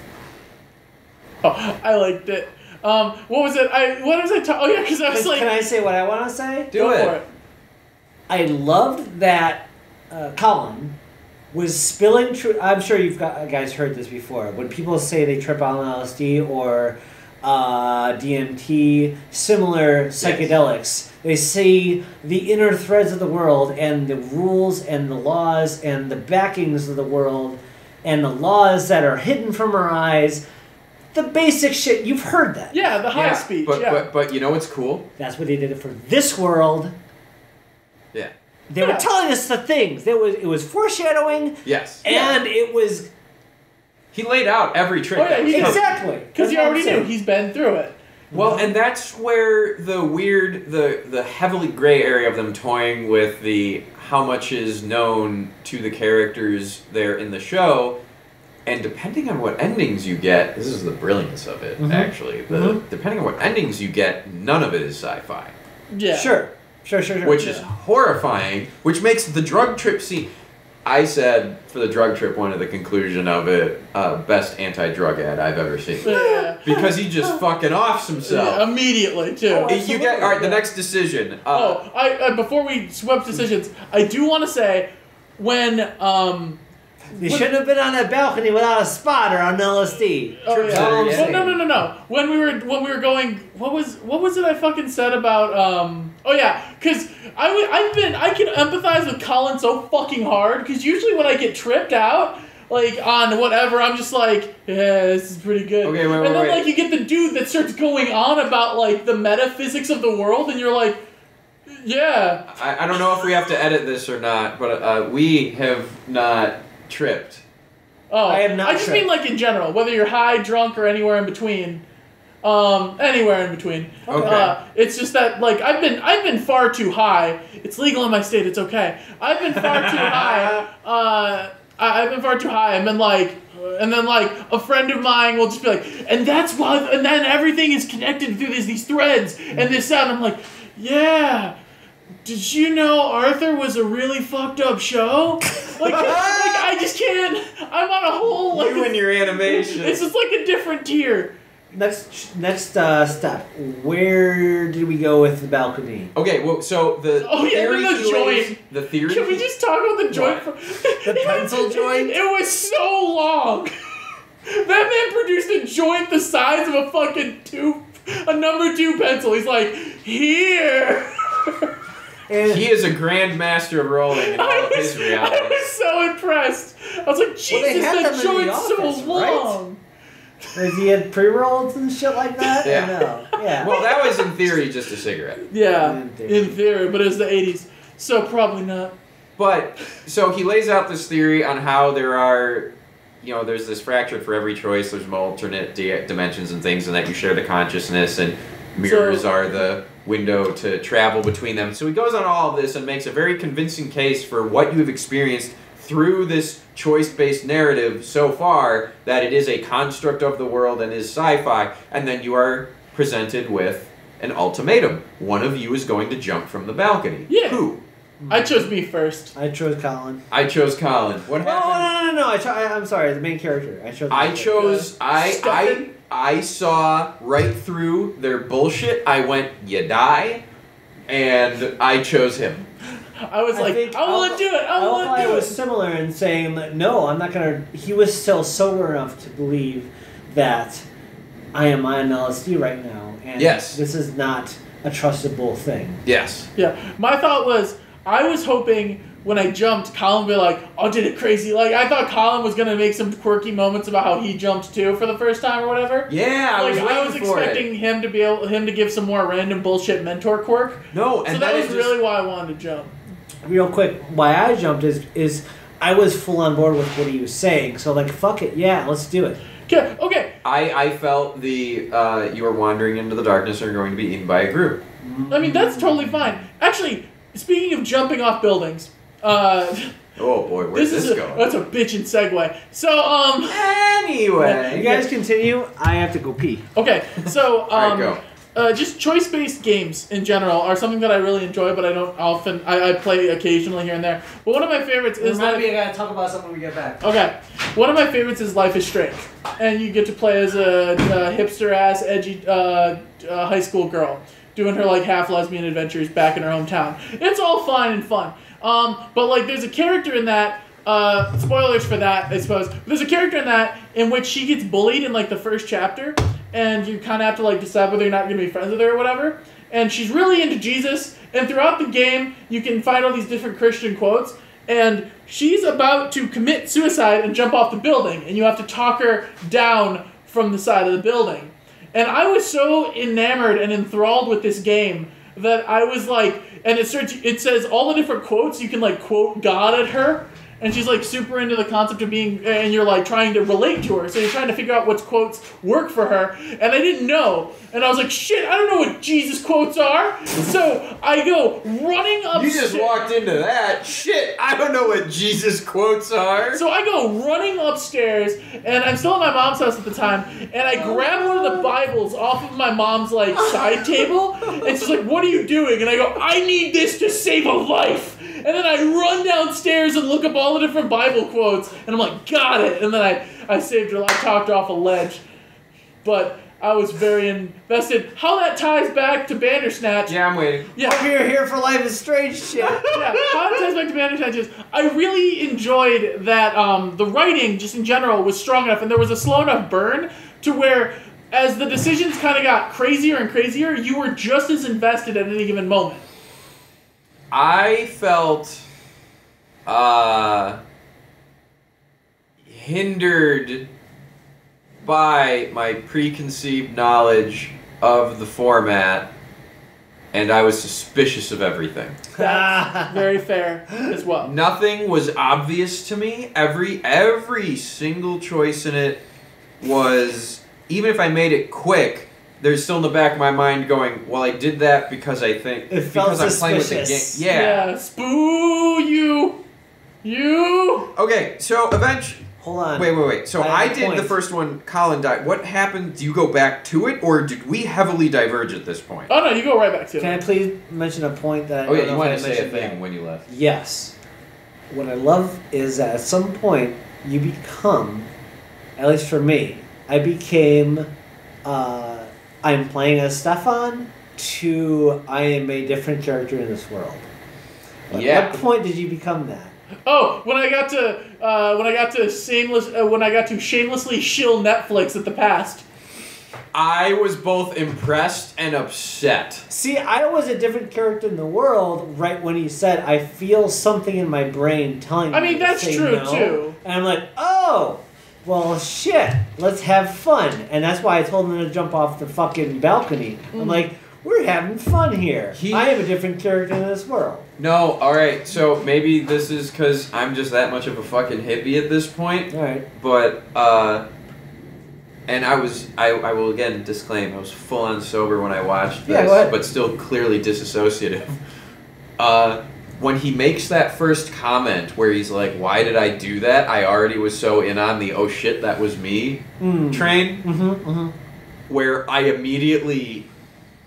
Oh, I liked it. What was it? Oh yeah, because I was like. Can I say what I want to say? Do it. I loved that Colin was spilling truth. I'm sure you've guys heard this before. When people say they trip on LSD or DMT, similar psychedelics. They see the inner threads of the world and the rules and the laws and the backings of the world and the laws that are hidden from our eyes. The basic shit, you've heard that. Yeah, the high speech. But you know what's cool? That's what they did it for this world. Yeah. They were telling us the things. It was foreshadowing. Yes. And it was... He laid out every trick. Exactly. Because he already knew. He's been through it. Well, and that's where the heavily gray area of them toying with the how much is known to the characters there in the show, and depending on what endings you get, this is the brilliance of it, actually. Depending on what endings you get, none of it is sci-fi. Yeah. Sure. Which is horrifying, which makes the drug trip scene... I said, for the drug trip one of the conclusion of it, best anti-drug ad I've ever seen. Yeah. Because he just fucking offs himself. Yeah, immediately, too. Alright, the next decision. Before we swap decisions, I do want to say, when, They shouldn't have been on that balcony without a spotter on LSD. Oh yeah. Well, no. When we were going, what was it I fucking said about because I can empathize with Colin so fucking hard because usually when I get tripped out like on whatever I'm just like this is pretty good. Okay, and then like you get the dude that starts going on about like the metaphysics of the world and you're like. Yeah. I don't know if we have to edit this or not, but we have not tripped. Oh, I have not. I just mean like in general, whether you're high, drunk, or anywhere in between. Anywhere in between. Okay. It's just that like I've been far too high. It's legal in my state. It's okay. I've been far too high. I've been far too high. And then a friend of mine will just be like, and that's why. And then everything is connected through these threads and this sound. I'm like, yeah. Did you know Arthur was a really fucked up show? Like I just can't. I'm on a whole like. You and your animation. It's just like a different tier. Next step. Where did we go with the balcony? Okay, well, so the theory the joint. The theory. Can we just talk about the joint? The pencil joint. It was so long. That man produced a joint the size of a fucking a number 2 pencil. He's like, here. He is a grand master of rolling in all of his reality. I was so impressed. I was like, Jesus, that joint's so long. Right? Has he had pre-rolls and shit like that? Yeah. No? Yeah. Well, that was in theory just a cigarette. Yeah, in theory, but it was the 80s, so probably not. But, so he lays out this theory on how there are, there's this fracture for every choice, there's alternate dimensions and things, and that you share the consciousness, and mirrors are the window to travel between them. So he goes on all of this and makes a very convincing case for what you have experienced through this choice-based narrative so far, that it is a construct of the world and is sci-fi, and then you are presented with an ultimatum. One of you is going to jump from the balcony. Yeah. Who? I chose me first. I chose Colin. What happened? No. I'm sorry, the main character. I saw right through their bullshit. I went, you die, and I chose him. I was like, I want to do it. I want to do it. was similar in saying that, no, I'm not going to... He was still sober enough to believe that I am on LSD right now. And yes. This is not a trustable thing. Yes. Yeah. My thought was, I was hoping when I jumped, Colin would be like, oh, did it crazy. Like, I thought Colin was going to make some quirky moments about how he jumped too for the first time or whatever. Yeah, I was expecting him to give some more random bullshit mentor quirk. No, and so that was really why I wanted to jump. Real quick, why I jumped is I was full on board with what he was saying. So like, fuck it, yeah, let's do it. Okay. I felt the you are wandering into the darkness and are going to be eaten by a group. I mean, that's totally fine. Actually, speaking of jumping off buildings, oh boy, where's this going? That's a bitchin' segue. So, Anyway. You guys continue. I have to go pee. Okay, so, Alright, go. Just choice-based games in general are something that I really enjoy, but I don't often. I play occasionally here and there. But one of my favorites is. Remind me, I gotta talk about something when we get back. Okay, one of my favorites is Life is Strange, and you get to play as a hipster-ass, edgy high school girl doing her like half lesbian adventures back in her hometown. It's all fine and fun. But like, there's a character in that. Spoilers for that, I suppose. There's a character in that in which she gets bullied in like the first chapter. And you kind of have to like decide whether you're not going to be friends with her or whatever. And she's really into Jesus. And throughout the game, you can find all these different Christian quotes. And she's about to commit suicide and jump off the building. And you have to talk her down from the side of the building. And I was so enamored and enthralled with this game that I was like, and it says all the different quotes. You can like quote God at her. And she's like super into the concept of being, and you're like trying to relate to her. So you're trying to figure out which quotes work for her. And I didn't know. And I was like, shit, I don't know what Jesus quotes are. So I go running upstairs. You just walked into that. Shit, I don't know what Jesus quotes are. So I go running upstairs, and I'm still at my mom's house at the time, and I grab one of the Bibles off of my mom's like side table. And she's like, what are you doing? And I go, I need this to save a life. And then I run downstairs and look up all the different Bible quotes, and I'm like, got it. And then I saved her, I talked her off a ledge. But I was very invested. How that ties back to Bandersnatch. Yeah, I'm waiting. Yeah, you're here for Life is Strange shit. Yeah, how that ties back to Bandersnatch is, I really enjoyed that the writing, just in general, was strong enough, and there was a slow enough burn to where, as the decisions kind of got crazier and crazier, you were just as invested at any given moment. I felt hindered by my preconceived knowledge of the format, and I was suspicious of everything. That's very fair as well. Nothing was obvious to me. Every single choice in it was, even if I made it quick, there's still in the back of my mind going, well, I did that because I think... It felt because I'm playing with the suspicious. game. Yeah. Yeah, spoo you. Okay, so eventually... Hold on. Wait. So I did the first one, Colin died. What happened? Do you go back to it, or did we heavily diverge at this point? Oh, no, you go right back to it. Can I please mention a point that I Oh, yeah, don't you know wanted if to I say a mentioned thing yet? when you left. Yes. What I love is that at some point, you become, at least for me, I became... I'm playing as Stefan to I am a different character in this world. At what point did you become that? Oh, when I got to shamelessly shill Netflix at the past. I was both impressed and upset. See, I was a different character in the world right when he said, I feel something in my brain telling me I mean, to that's say true, no. too. And I'm like, oh, well, shit, let's have fun. And that's why I told him to jump off the fucking balcony. I'm like, we're having fun here. I am a different character in this world. No, alright, so maybe this is because I'm just that much of a fucking hippie at this point. Alright. But, and I will again disclaim, I was full on sober when I watched this, but still clearly disassociative. When he makes that first comment where he's like, why did I do that? I already was so in on the oh shit, that was me train. Where I immediately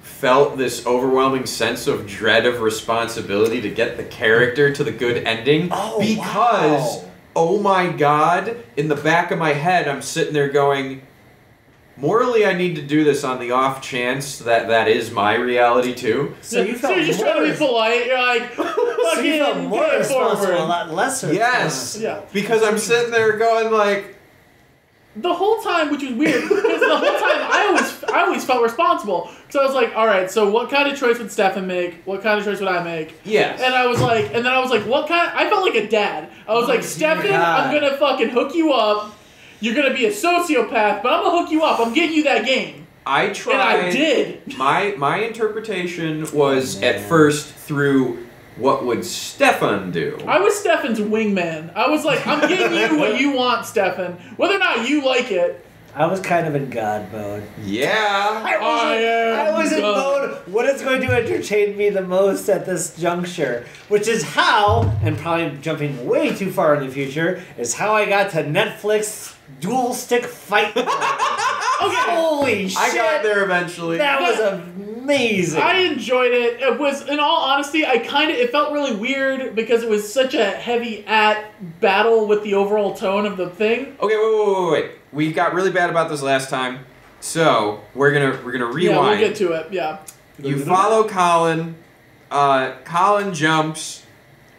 felt this overwhelming sense of dread of responsibility to get the character to the good ending. Oh my god, in the back of my head, I'm sitting there going, morally, I need to do this on the off chance that that is my reality too. So you felt you're just trying to be polite. You're like, so you felt more responsible, a lot lesser. Yes, yeah. Because I'm sitting there going like, the whole time, which was weird, because the whole time I always felt responsible. So I was like, all right, so what kind of choice would Stefan make? What kind of choice would I make? Yes. And I was like, what kind? I felt like a dad. I was like, Stefan, I'm gonna fucking hook you up. You're gonna be a sociopath, but I'm gonna hook you up. I'm getting you that game. I tried. And I did. My interpretation was at first through what would Stefan do? I was Stefan's wingman. I was like, I'm giving you what you want, Stefan. Whether or not you like it. I was kind of in God mode. Yeah. I was in mode, what is going to entertain me the most at this juncture? Which is how, and probably jumping way too far in the future, is how I got to Netflix dual stick fight. Okay. Holy shit. I got there eventually. That was amazing. I enjoyed it. It was, in all honesty, it felt really weird because it was such a heavy battle with the overall tone of the thing. Okay, wait. We got really bad about this last time, so we're gonna rewind. Yeah, we'll get to it. Yeah. You follow Colin. Colin jumps,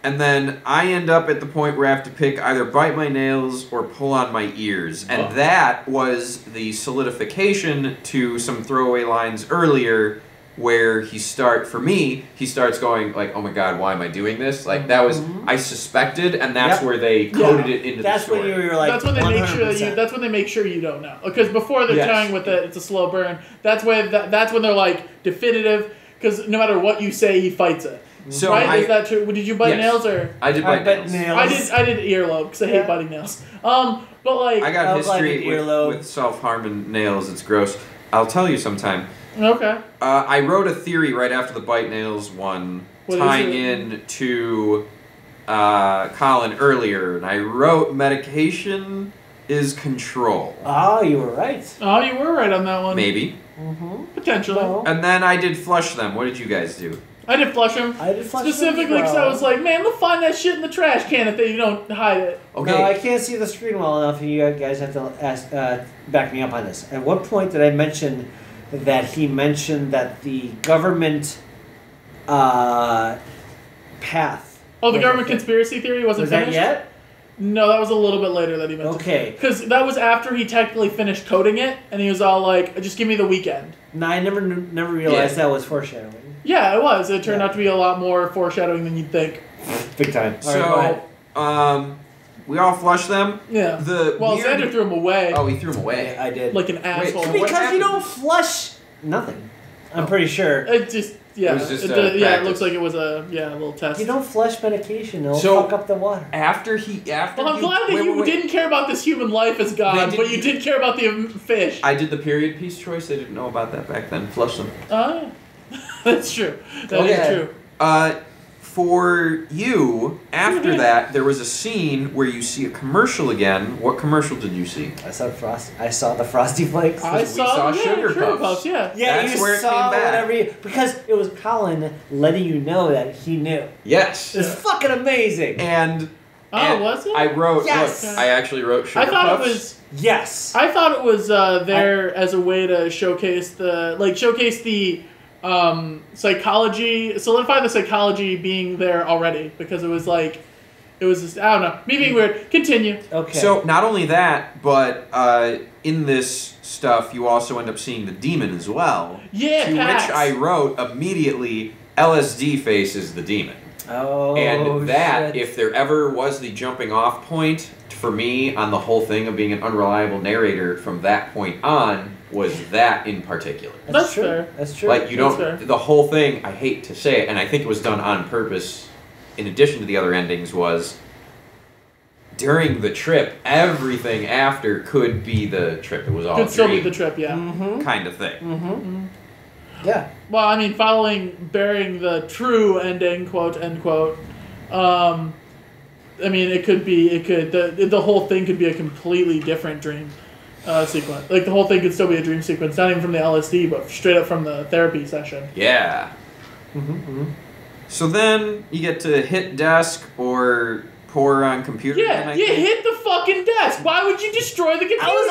and then I end up at the point where I have to pick either bite my nails or pull on my ears, and that was the solidification to some throwaway lines earlier. Where he starts going like, oh my god, why am I doing this? Like, that was, I suspected, and that's where they coded it into the story. That's when you were like, that's when they 100%. that's when they make sure you don't know. Because before they're telling with it, it's a slow burn. That's when they're like, definitive, because no matter what you say, he fights it. So right? Is that true? Did you bite nails, or? I did bite nails. I did earlobe, because I hate biting nails. But like... I got history with self-harming nails, it's gross. I'll tell you sometime. Okay. I wrote a theory right after the bite nails one, tying in to Colin earlier, and I wrote medication is control. Oh, you were right. Oh, you were right on that one. Maybe. Potentially. No. And then I did flush them. What did you guys do? I did flush him. Specifically because I was like, man, they'll find that shit in the trash can if you don't hide it. Okay. No, I can't see the screen well enough, and you guys have to back me up on this. At what point did I mention that he mentioned that the government path... Oh, the government conspiracy theory wasn't finished? Was that yet? No, that was a little bit later that he mentioned. Okay. Because that was after he technically finished coding it, and he was all like, just give me the weekend. No, I never realized that was foreshadowing. Yeah, it was. It turned out to be a lot more foreshadowing than you'd think. Big time. So, we all flushed them. Yeah. Xander threw them away. Oh, he threw them away. Yeah, I did. Like an asshole. Because you don't flush nothing. I'm pretty sure. It just... Yeah, it was just it looks like it was a little test. You don't flush medication; it'll fuck up the water. Well, I'm glad that you didn't care about this human life as God, but you did care about the fish. I did the period piece choice. They didn't know about that back then. Flush them. That's true. That is true. For you, after that, there was a scene where you see a commercial again. What commercial did you see? I saw the Frosty Flakes. We saw Sugar Puffs. Yeah, that's where it came back. Because it was Colin letting you know that he knew. Yes. It's fucking amazing. And was it? I wrote. Yes. Look, I actually wrote Sugar Puffs. I thought it was. Yes. I thought it was there as a way to showcase the psychology, solidify the psychology being there already, because it was just, I don't know, me being weird. Continue. Okay. So not only that, but in this stuff, you also end up seeing the demon as well. Yeah, to which I wrote immediately, LSD face is the demon. Oh, and that, shit. if there ever was the jumping off point for me on the whole thing of being an unreliable narrator from that point on, was that in particular. That's fair. That's true. Like, you don't, the whole thing, I hate to say it, and I think it was done on purpose, in addition to the other endings, was during the trip, everything after could be the trip. It was all could still be the trip, yeah. Kind of thing. Yeah. Well, I mean, bearing the true ending, quote, end quote, I mean, the whole thing could be a completely different dream sequence. Like, the whole thing could still be a dream sequence, not even from the LSD, but straight up from the therapy session. Yeah. So then you get to hit desk or pour on computer. Yeah, you hit the fucking desk. Why would you destroy the computer? I was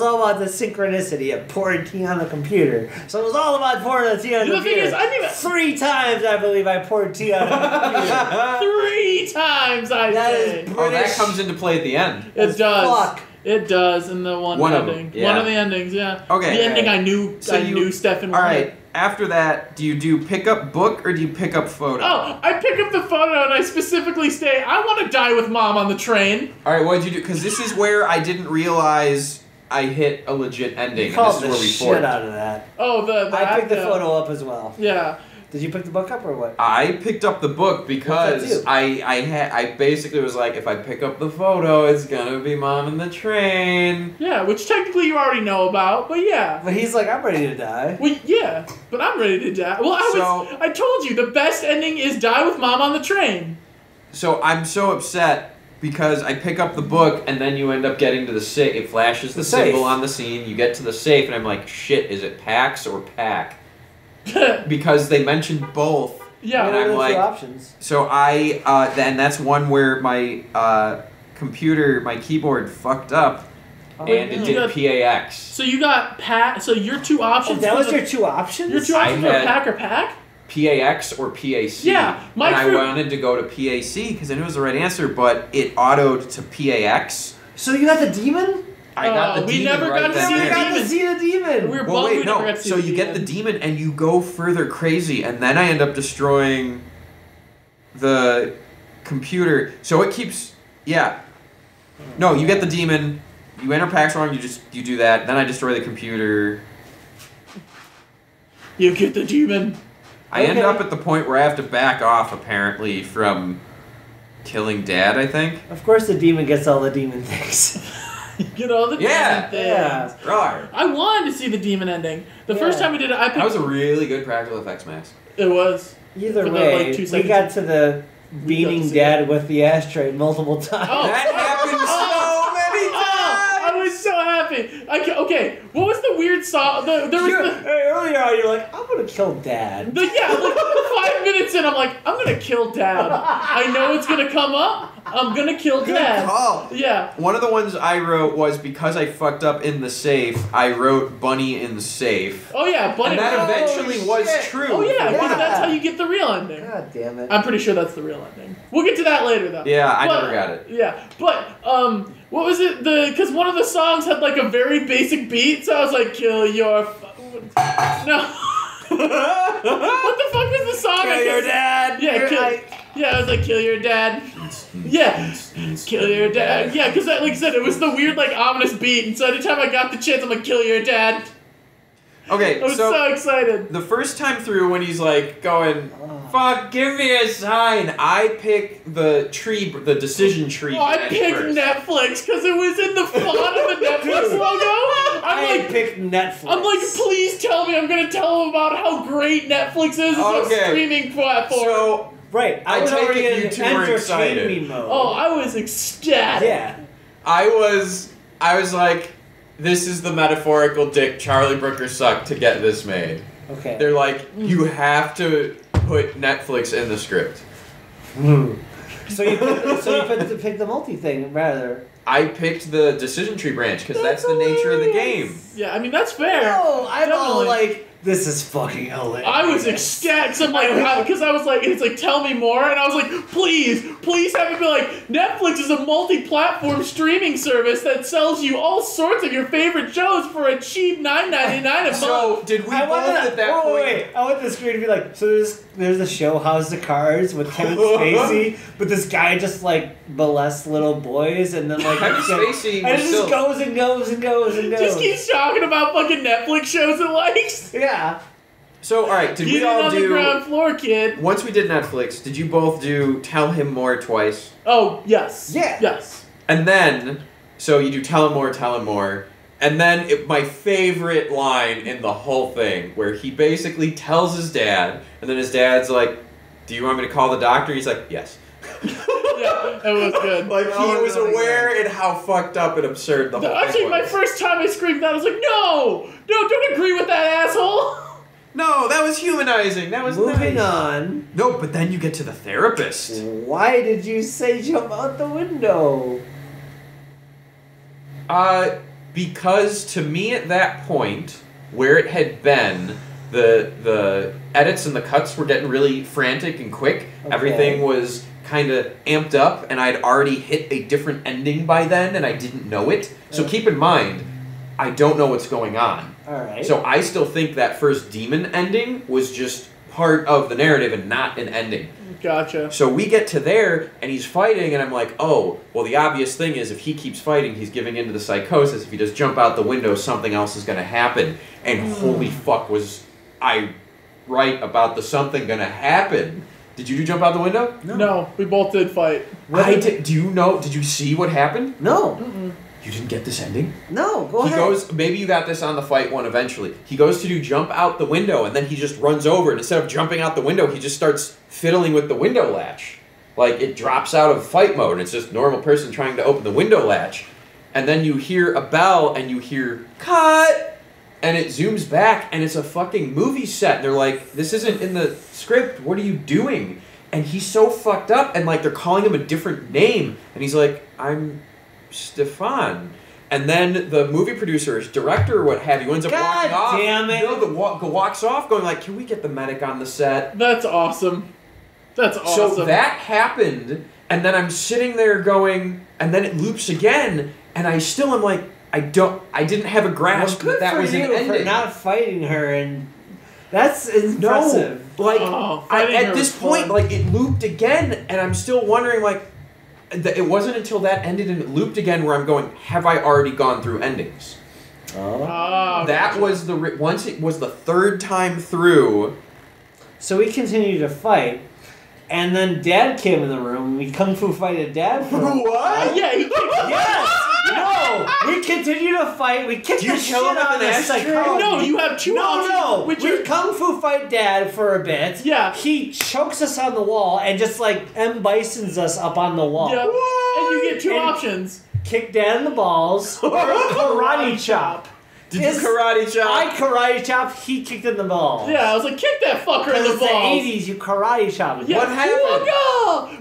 all about the synchronicity of pouring tea on the computer. So it was all about pouring the tea on the computer. The thing is, I think that 3 times I believe I poured tea on the computer. 3 times I say. Oh, that comes into play at the end. It does. Fuck. It does in the one ending. Yeah. One of the endings, yeah. Okay. The ending I knew Stefan wanted. Alright, after that, do you do pick up book or do you pick up photo? Oh, I pick up the photo and I specifically say, I want to die with Mom on the train. Alright, what did you do? Because this is where I didn't realize I hit a legit ending. You called and this the is where we shit out of that. Oh, I picked the photo up as well. Yeah. Did you pick the book up or what? I picked up the book because I basically was like, if I pick up the photo, it's gonna be Mom in the train. Yeah, which technically you already know about, but yeah. But he's like, I'm ready to die. Well, yeah, but I'm ready to die. Well, I told you, the best ending is die with Mom on the train. So I'm so upset because I pick up the book and then you end up getting to the safe. It flashes the symbol on the scene. You get to the safe and I'm like, shit, is it Pax or Pack? Because they mentioned both. Yeah. And I'm like, options. So then that's one where my computer, my keyboard fucked up and it did PAX. So you got Pack. So your two options. That was your two options? Your two options were Pack or Pack? PAX or PAC. Yeah. And I wanted to go to PAC because I knew it was the right answer, but it autoed to PAX. So you got the demon? I got the demon. We never got to see the demon. We were well, wait, no. So you get the demon and you go further crazy, and then I end up destroying the computer. So it keeps, yeah. No, you get the demon. You enter PAX wrong. You do that. Then I destroy the computer. You get the demon. I end up at the point where I have to back off, apparently, from killing Dad, I think. Of course the demon gets all the demon things. You get all the demon things. Yeah. Right. I wanted to see the demon ending. The first time we did it, I picked... That was a really good practical effects mask. It was. Either way, we got to the beating Dad with the ashtray multiple times. Oh. That happened so many times! I was so happy. Okay, what was the weird song? Earlier on, you're like, I'm gonna kill Dad. Like 5 minutes in, I'm like, I'm gonna kill Dad. I know it's gonna come up. I'm gonna kill Dad. Good call. Yeah. One of the ones I wrote was because I fucked up in the safe, I wrote Bunny in the safe. Oh yeah, Bunny. And that eventually was true. Oh yeah, because that's how you get the real ending. God damn it. I'm pretty sure that's the real ending. We'll get to that later though. Yeah, I never got it. Yeah, but what was it? Because one of the songs had like a very basic beat, so I was like, "Kill your." No. What the fuck was the song? Kill your dad. Yeah, I was like, "Kill your dad." Yeah, kill your dad. Yeah, because like I said, it was the weird like ominous beat, and so anytime I got the chance, I'm like, "Kill your dad." Okay, I was so excited. The first time through when he's like going, fuck, give me a sign, I pick the decision tree. Oh, I picked Netflix because it was in the font of the Netflix logo. I picked Netflix. I'm like, please tell me I'm going to tell him about how great Netflix is as a streaming platform. So, right, I was already in entertainment mode. Oh, I was ecstatic. Yeah. I was like, this is the metaphorical dick Charlie Brooker sucked to get this made. Okay. They're like, you have to put Netflix in the script. So you picked the multi thing rather. I picked the decision tree branch because that's the nature of the game. Yeah, I mean that's fair. No, I'm all like, this is fucking hilarious. I was ecstatic. I'm like, because I was like, it's like, tell me more, and I was like, please have it be like, Netflix is a multi-platform streaming service that sells you all sorts of your favorite shows for a cheap $9.99 a month. So did we both at that point? Wait, I want the screen to be like, so there's a show House of Cards with Kevin Spacey, but this guy just like molests little boys, and then like Kevin Spacey, and it just goes and goes and goes and goes. Just keeps talking about fucking Netflix shows it likes. Yeah. So, alright, did we all do... on the ground floor, kid. Once we did Netflix, did you both do Tell Him More twice? Oh, yes. Yeah. Yes. And then, so you do Tell Him More, and then my favorite line in the whole thing, where he basically tells his dad, and then his dad's like, do you want me to call the doctor? He's like, yes. Yeah, it was good. Like, he was aware and how fucked up and absurd the whole thing was. Actually, my first time I screamed that, I was like, no, don't agree with that asshole. No, that was humanizing. That was Moving nice. on. No, but then you get to the therapist. Why did you say jump out the window? Because to me at that point, where it had been, the edits and the cuts were getting really frantic and quick. Okay. Everything was kind of amped up, and I'd already hit a different ending by then, and I didn't know it. So keep in mind, I don't know what's going on. Alright. So I still think that first demon ending was just part of the narrative and not an ending. Gotcha. So we get to there, and he's fighting, and I'm like, oh, well, the obvious thing is if he keeps fighting, he's giving into the psychosis. If he just jump out the window, something else is going to happen. And holy fuck was I right about the something gonna happen. Did you jump out the window? No, we both did fight. I did. Do you know? Did you see what happened? No. You didn't get this ending? No, go ahead. He goes, maybe you got this on the fight one eventually. He goes to jump out the window, and then he just runs over, and instead of jumping out the window, he just starts fiddling with the window latch. Like, it drops out of fight mode, and it's just a normal person trying to open the window latch. And then you hear a bell, and you hear, cut! And it zooms back, and it's a fucking movie set. And they're like, this isn't in the script, what are you doing? And he's so fucked up, and like, they're calling him a different name. And he's like, I'm Stefan. And then the movie producers, director or what have you, ends up walking off. God damn it. No, walks off going like, can we get the medic on the set? That's awesome. That's awesome. So that happened, and then I'm sitting there going, and then it loops again, and I still am like, I didn't have a grasp that was an ending. For not fighting her, and that's impressive. No, like at this point, like it looped again, and I'm still wondering, like, it wasn't until that ended and it looped again where I'm going, have I already gone through endings? Oh. That was once it was the third time through. So we continued to fight, and then Dad came in the room, and we kung fu fighted Dad for What? Yeah, he kicked Yes! No! We continue to fight, we kick the shit out of this psychology. No, you have two options. No, which we kung fu fight Dad for a bit. Yeah. He chokes us on the wall and just like M. Bisons us up on the wall. Yeah. And you get two And options. Kick Dad in the balls or karate chop. Did you karate chop? I karate chopped, he kicked in the balls. Yeah, I was like, kick that fucker in the It's balls. the 80s, you karate chop. Yeah. What happened?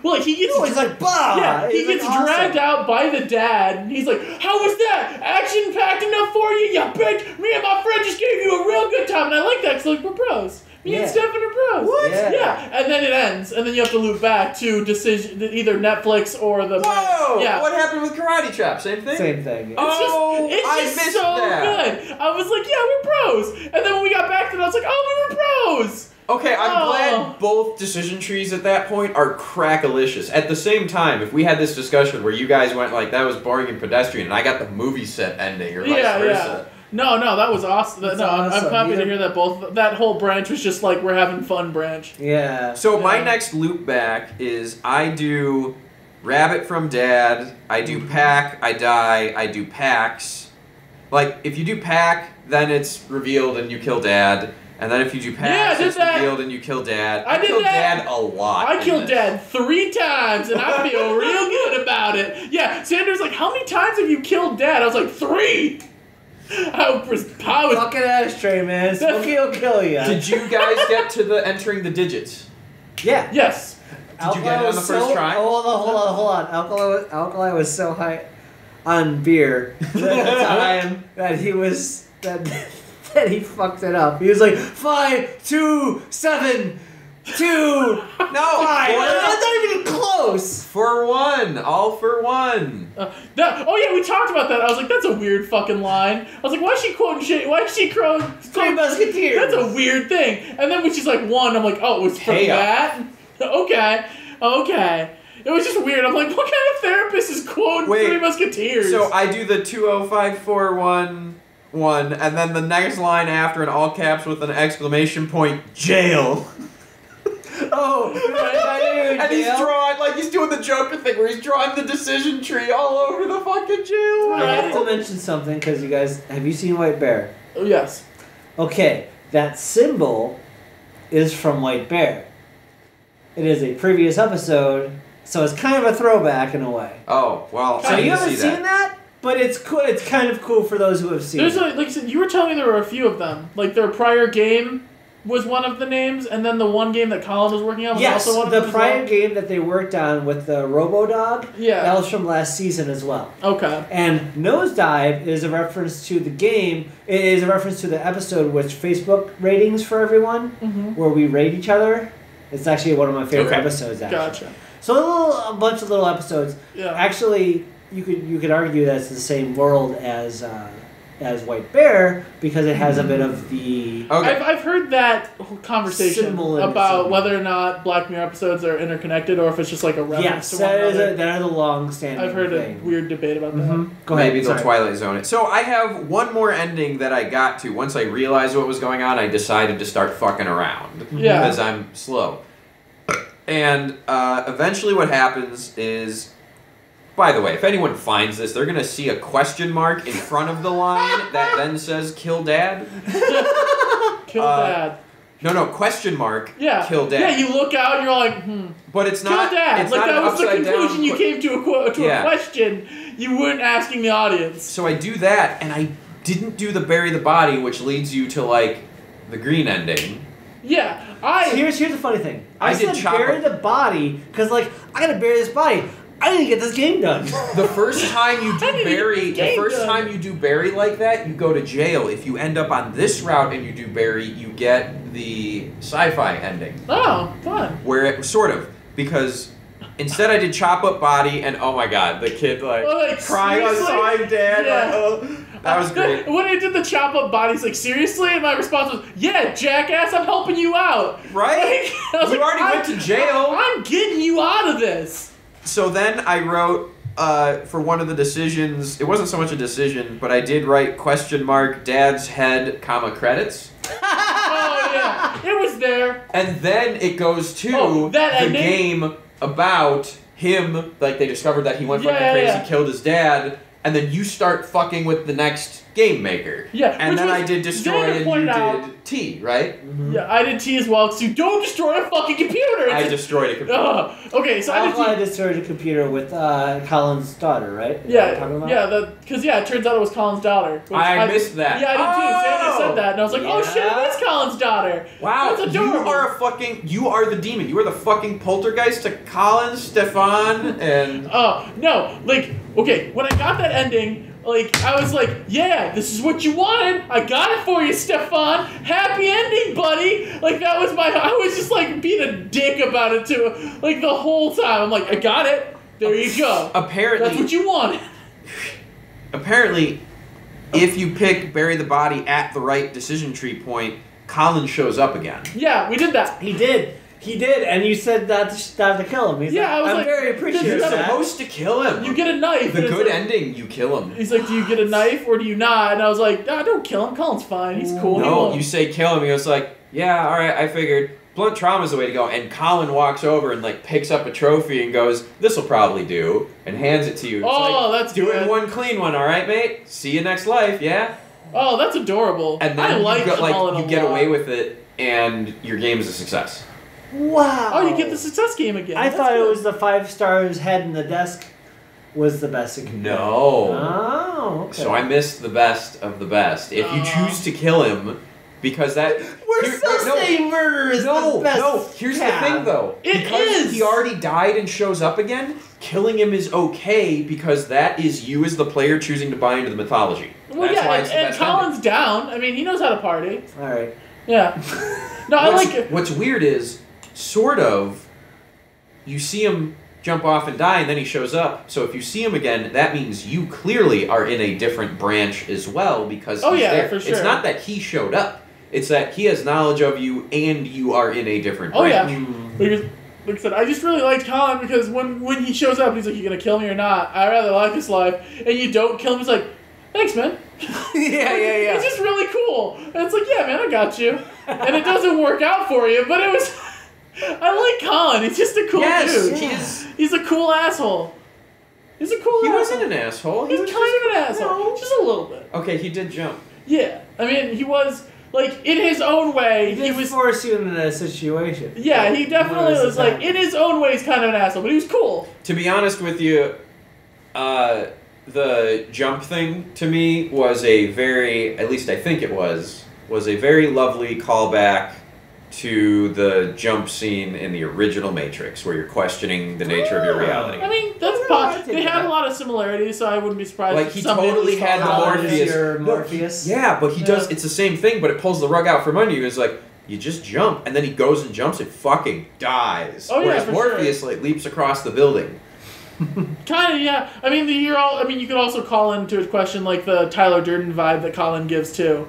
Well, he gets... He's like, bah! Yeah, he gets dragged out by the dad, and he's like, how was that? Action-packed enough for you, you bitch? Me and my friend just gave you a real good time, and I like that, because like, we're bros. Me and Stefan are bros. What? Yeah, and then it ends, and then you have to loop back to either Netflix or the... Whoa! Yeah. What happened with karate chop? Same thing? Same thing. It's just so good. I was like, yeah, we're bros. And then when we got back to it, I was like, oh, we were bros. Okay, I'm glad both decision trees at that point are crackalicious. At the same time, if we had this discussion where you guys went like, that was boring and pedestrian, and I got the movie set ending, or vice versa. No, that was awesome. That's I'm awesome. happy to hear that that whole branch was just like, we're having fun branch. Yeah. So my next loop back is I do Rabbit from Dad, I do Pack, I die, I do Packs. Like, if you do Pack, then it's revealed and you kill Dad. And then if you do Packs, it's revealed and you kill Dad. I killed Dad a lot. I killed Dad 3 times, and I feel real good about it. Yeah, Sanders like, how many times have you killed Dad? I was like, 3! I was fucking ashtray, man. Smokey will kill you. Did you guys get to the entering the digits? Yeah. Yes. Did you get it on the first try? Hold on. Alkali was so high on beer at the time that he was that he fucked it up. He was like 5, 2, 7, 2. No, 5. That's not even close. For 1, all for 1. Oh yeah, we talked about that. I was like, that's a weird fucking line. I was like, why is she quoting shit? Why is she quoting Three Musketeers? That's a weird thing. And then when she's like 1, I'm like, oh, it was from that. Okay. It was just weird. I'm like, what kind of therapist is quoting Three Musketeers? So I do the 20541 and then the next line after in all caps with an exclamation point, jail. And he's drawing, like he's doing the Joker thing where he's drawing the decision tree all over the fucking jail. I have to mention something because you guys, have you seen White Bear? Oh, yes. Okay, that symbol is from White Bear. It is a previous episode, so it's kind of a throwback in a way. Oh, well, so you haven't seen that? But it's cool. It's kind of cool for those who have seen it. Like I said, you were telling me there were a few of them. Like their prior game was one of the names, and then the one game that Colin was working on was also one of them. The prior game that they worked on with the Robo-Dog, that was from last season as well. Okay. And Nosedive is a reference to the game. It is a reference to the episode with Facebook ratings for everyone, where we rate each other. It's actually one of my favorite episodes. Actually. Gotcha. So a bunch of little episodes. Yeah. Actually, you could argue that it's the same world as as White Bear because it has a bit of the... Okay. I've heard that conversation Symbolism. about whether or not Black Mirror episodes are interconnected or if it's just like a reference to one another. That is a long-standing I've heard thing. a weird debate about that. Go ahead. Maybe they'll Twilight Zone it. So I have one more ending that I got to. Once I realized what was going on, I decided to start fucking around. Yeah. Because I'm slow. And eventually what happens is... By the way, if anyone finds this, they're going to see a question mark in front of the line that then says, kill dad. Kill dad. No, question mark, Yeah. kill dad. Yeah, you look out and you're like, But it's kill not... dad. It's Like not that an was the upside conclusion down you came to a question. You weren't asking the audience. So I do that, and I didn't do the bury the body, which leads you to, like, the green ending. Yeah, Here's the funny thing. I did said bury the body, because, like, I gotta bury this body. I didn't get this game done. The first time you do bury like that, you go to jail. If you end up on this route and you do bury, you get the sci-fi ending. Oh, fun. Where it sort of, because instead I did chop up body, and oh my god, the kid like crying on side dad. Yeah. Like, oh. That was great. When I did the chop up bodies, like seriously, and my response was, "Yeah, jackass, I'm helping you out." Right? Like, you already went to jail. I'm getting you out of this. So then I wrote for one of the decisions. It wasn't so much a decision, but I did write question mark dad's head comma credits. Oh yeah, it was there. And then it goes to the game about him. Like they discovered that he went fucking crazy, killed his dad. And then you start fucking with the next game maker. Yeah. And then I did destroy and you did T, right? Mm-hmm. Yeah, I did T as well, because you don't destroy a fucking computer. I destroyed a computer. Okay, so I destroyed a computer with Colin's daughter, right? Because it turns out it was Colin's daughter. I missed that. Yeah, I did too. Sandra said that, and I was like, oh shit, it is Colin's daughter. Wow, that's adorable. You are the demon. You are the fucking poltergeist to Colin, Stefan, and... Oh, no, okay, when I got that ending... I was like, yeah, this is what you wanted. I got it for you, Stefan. Happy ending, buddy. That was I was just, being a dick about it, too. The whole time. I'm like, I got it. There you go. Apparently. That's what you wanted. Apparently, if you pick bury the body at the right decision tree point, Colin shows up again. Yeah, we did that. He did, and you said not to kill him. He's I was I'm very appreciative. You're supposed to kill him. You get a knife. The good ending, you kill him. He's like, do you get a knife or do you not? And I was like, no, don't kill him. Colin's fine. He's cool. No, you say kill him. He goes like, yeah, all right, I figured. Blunt trauma is the way to go. And Colin walks over and picks up a trophy and goes, this will probably do, and hands it to you. It's that's doing good. one clean one, all right, mate? See you next life, yeah? Oh, that's adorable. And then I like Colin you get away with it, and your game is a success. Wow. Oh, you get the success game again. I thought it was the 5 stars head in the desk was the best it could No. Oh, okay. So I missed the best of the best. If you choose to kill him, because that... We're still saying murder is the best. No, here's the thing, though. Because he already died and shows up again, killing him is okay because that is you as the player choosing to buy into the mythology. Well, That's why it's the and best Colin's ending. down. I mean, he knows how to party. All right. Yeah. No, I like it. What's weird is, sort of, you see him jump off and die, and then he shows up. So if you see him again, that means you clearly are in a different branch as well because he's there. For sure. It's not that he showed up. It's that he has knowledge of you, and you are in a different branch. Yeah. Like I said, I just really liked Colin because when he shows up, he's like, you gonna kill me or not? I rather like this life. And you don't kill him, he's like, thanks, man. Yeah. It's just really cool. And it's like, yeah, man, I got you. And it doesn't work out for you, but it was... I like Colin. He's just a cool dude. He's a cool asshole. He's a cool asshole. He wasn't an asshole. He's kind of an asshole. No. Just a little bit. Okay, he did jump. Yeah. I mean, he was... in his own way, he was force you into a situation. Yeah, he definitely was in his own way, he's kind of an asshole, but he was cool. To be honest with you, the jump thing to me was a very, at least I think it was a very lovely callback to the jump scene in the original Matrix, where you're questioning the nature of your reality. I mean, that's possible. They have a lot of similarities, so I wouldn't be surprised. He totally had the Morpheus. Yeah, but he does. It's the same thing, but it pulls the rug out from under you. It's like you just jump, and then he goes and jumps and fucking dies. Oh, yeah, Whereas Morpheus leaps across the building. Kind of, yeah. I mean, you could also call into a question like the Tyler Durden vibe that Colin gives too.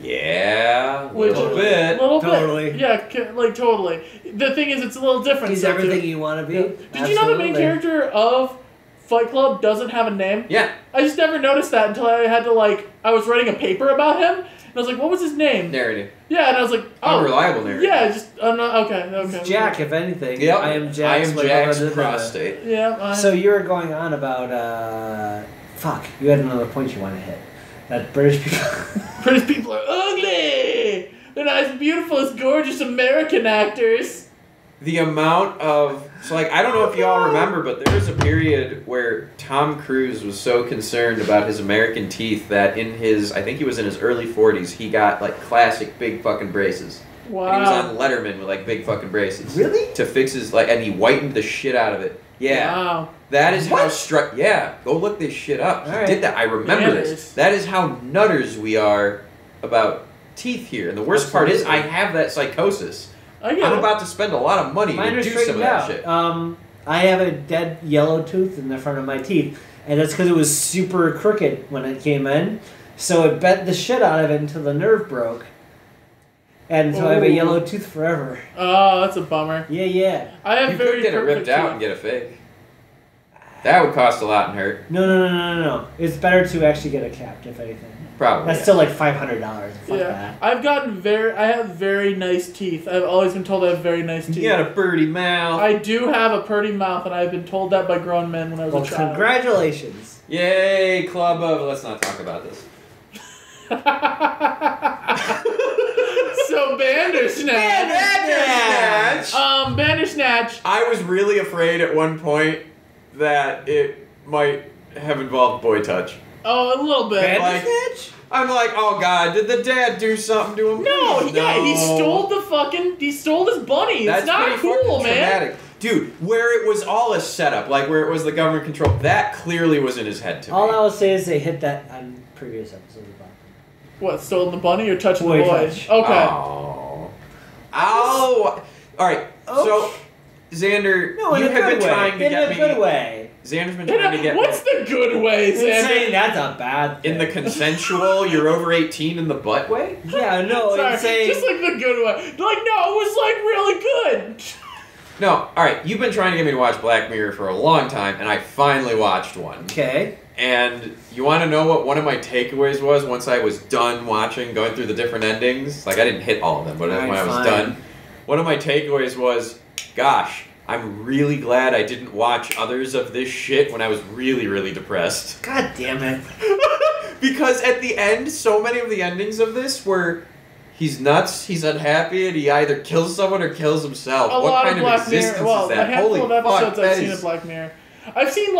Yeah, a little bit. Totally. Yeah, like totally. The thing is, it's a little different. He's everything you want to be. Yeah. Did you know the main character of Fight Club doesn't have a name? Yeah. I just never noticed that until I had to I was writing a paper about him, and I was like, what was his name? Narrative. Yeah, and I was like, oh. Unreliable narrative. Yeah, just, okay. Jack, if anything. Yep. I am Jack's prostate. Yeah. So you were going on about, you had another point you want to hit. That British people are ugly! They're not as beautiful as gorgeous American actors. The amount of... So, I don't know if y'all remember, but there was a period where Tom Cruise was so concerned about his American teeth that in his... I think he was in his early 40s, he got, classic big fucking braces. Wow. And he was on Letterman with, big fucking braces. Really? To fix his... and he whitened the shit out of it. Yeah. Wow. That is how yeah, go look this shit up. He did that. I remember this. That is how nutters we are about teeth here. And the worst part is I have that psychosis. I'm about to spend a lot of money to do some of that shit. I have a dead yellow tooth in the front of my teeth, and that's because it was super crooked when it came in. So it bent the shit out of it until the nerve broke. And so I have a yellow tooth forever. Oh, that's a bummer. Yeah. I have you could get it ripped out and get a fake. That would cost a lot and hurt. No. It's better to actually get a capped, if anything. Probably. That's still $500. Fuck that. I have very nice teeth. I've always been told I have very nice teeth. You got a pretty mouth. I do have a pretty mouth, and I've been told that by grown men when I was a child. Congratulations. Yay, club of... Let's not talk about this. So Bandersnatch. Bandersnatch. I was really afraid at one point that it might have involved boy touch. Oh, a little bit. Bandersnatch? I'm like, oh god, did the dad do something to him? No, Please? yeah, he stole his bunny. That's it's not cool, man. Traumatic. Dude, where it was all a setup, where it was the government control, that clearly was in his head to me. All I will say is they hit that on previous episodes of Black. What, stolen the bunny or touching boy the boy? Touch. Okay. Oh. Ow! Alright, so, Xander, you have been trying to get me... In a good way. Xander's been trying to get What's the good way, Xander? Saying that's a bad thing. In the consensual, you're over 18 in the butt way? Yeah, no, Sorry, I'm saying... just the good way. No, it was really good. No, alright, you've been trying to get me to watch Black Mirror for a long time, and I finally watched one. Okay. And you want to know what one of my takeaways was once I was done watching, going through the different endings? I didn't hit all of them, but when I was done, one of my takeaways was, gosh, I'm really glad I didn't watch others of this shit when I was really, really depressed. God damn it. Because at the end, so many of the endings of this were... He's nuts, he's unhappy, and he either kills someone or kills himself. What kind of existence is that? A handful of episodes fuck, I've seen of Black Mirror. I've seen,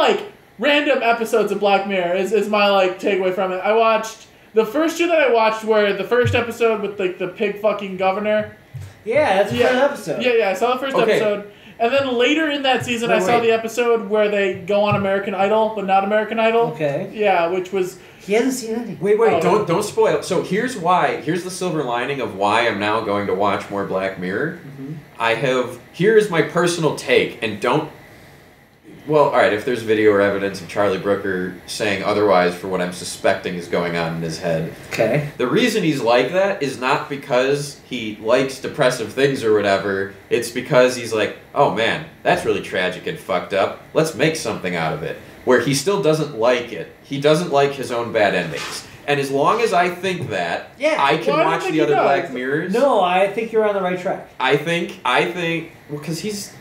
random episodes of Black Mirror is my, takeaway from it. I watched... The first two that I watched were the first episode with, the pig fucking governor. Yeah, that's a fun episode. Yeah, I saw the first episode. And then later in that season, I saw the episode where they go on American Idol, but not American Idol. Okay. Yeah, which was... He hasn't seen anything. Wait, don't spoil. So here's the silver lining of why I'm now going to watch more Black Mirror. Mm-hmm. Here's my personal take, and don't... Well, alright, if there's video or evidence of Charlie Brooker saying otherwise for what I'm suspecting is going on in his head. Okay. The reason he's like that is not because he likes depressive things or whatever, it's because he's like, oh man, that's really tragic and fucked up, let's make something out of it. Where he still doesn't like it. He doesn't like his own bad endings. And as long as I think that, I can watch the other Black Mirrors. No, I think you're on the right track. I think, well, because he's...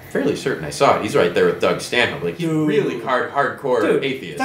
fairly certain I saw it. He's right there with Doug Stanhope. He's really hardcore atheist.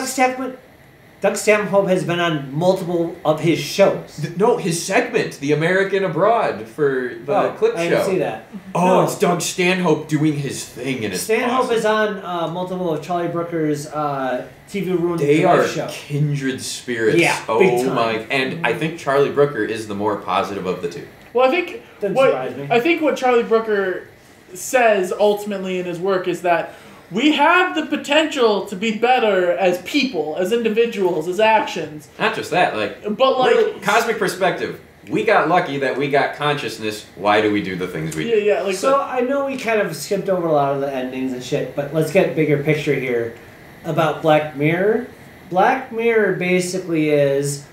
Doug Stanhope has been on multiple of his shows. No, his segment, The American Abroad, for the clip show. I didn't see that. Oh, no. It's Doug Stanhope doing his thing, and it's Stanhope awesome. Is on multiple of Charlie Brooker's TV Ruined They are show. Kindred spirits. Yeah, big time. My! And I think Charlie Brooker is the more positive of the two. Well, I think what Charlie Brooker says ultimately in his work is that we have the potential to be better as people, as individuals, as actions. Not just that, but cosmic perspective. we got lucky that we got consciousness. Why do we do the things we do? Yeah, like so I know we kind of skipped over a lot of the endings and shit, but let's get bigger picture here about Black Mirror. Black Mirror basically is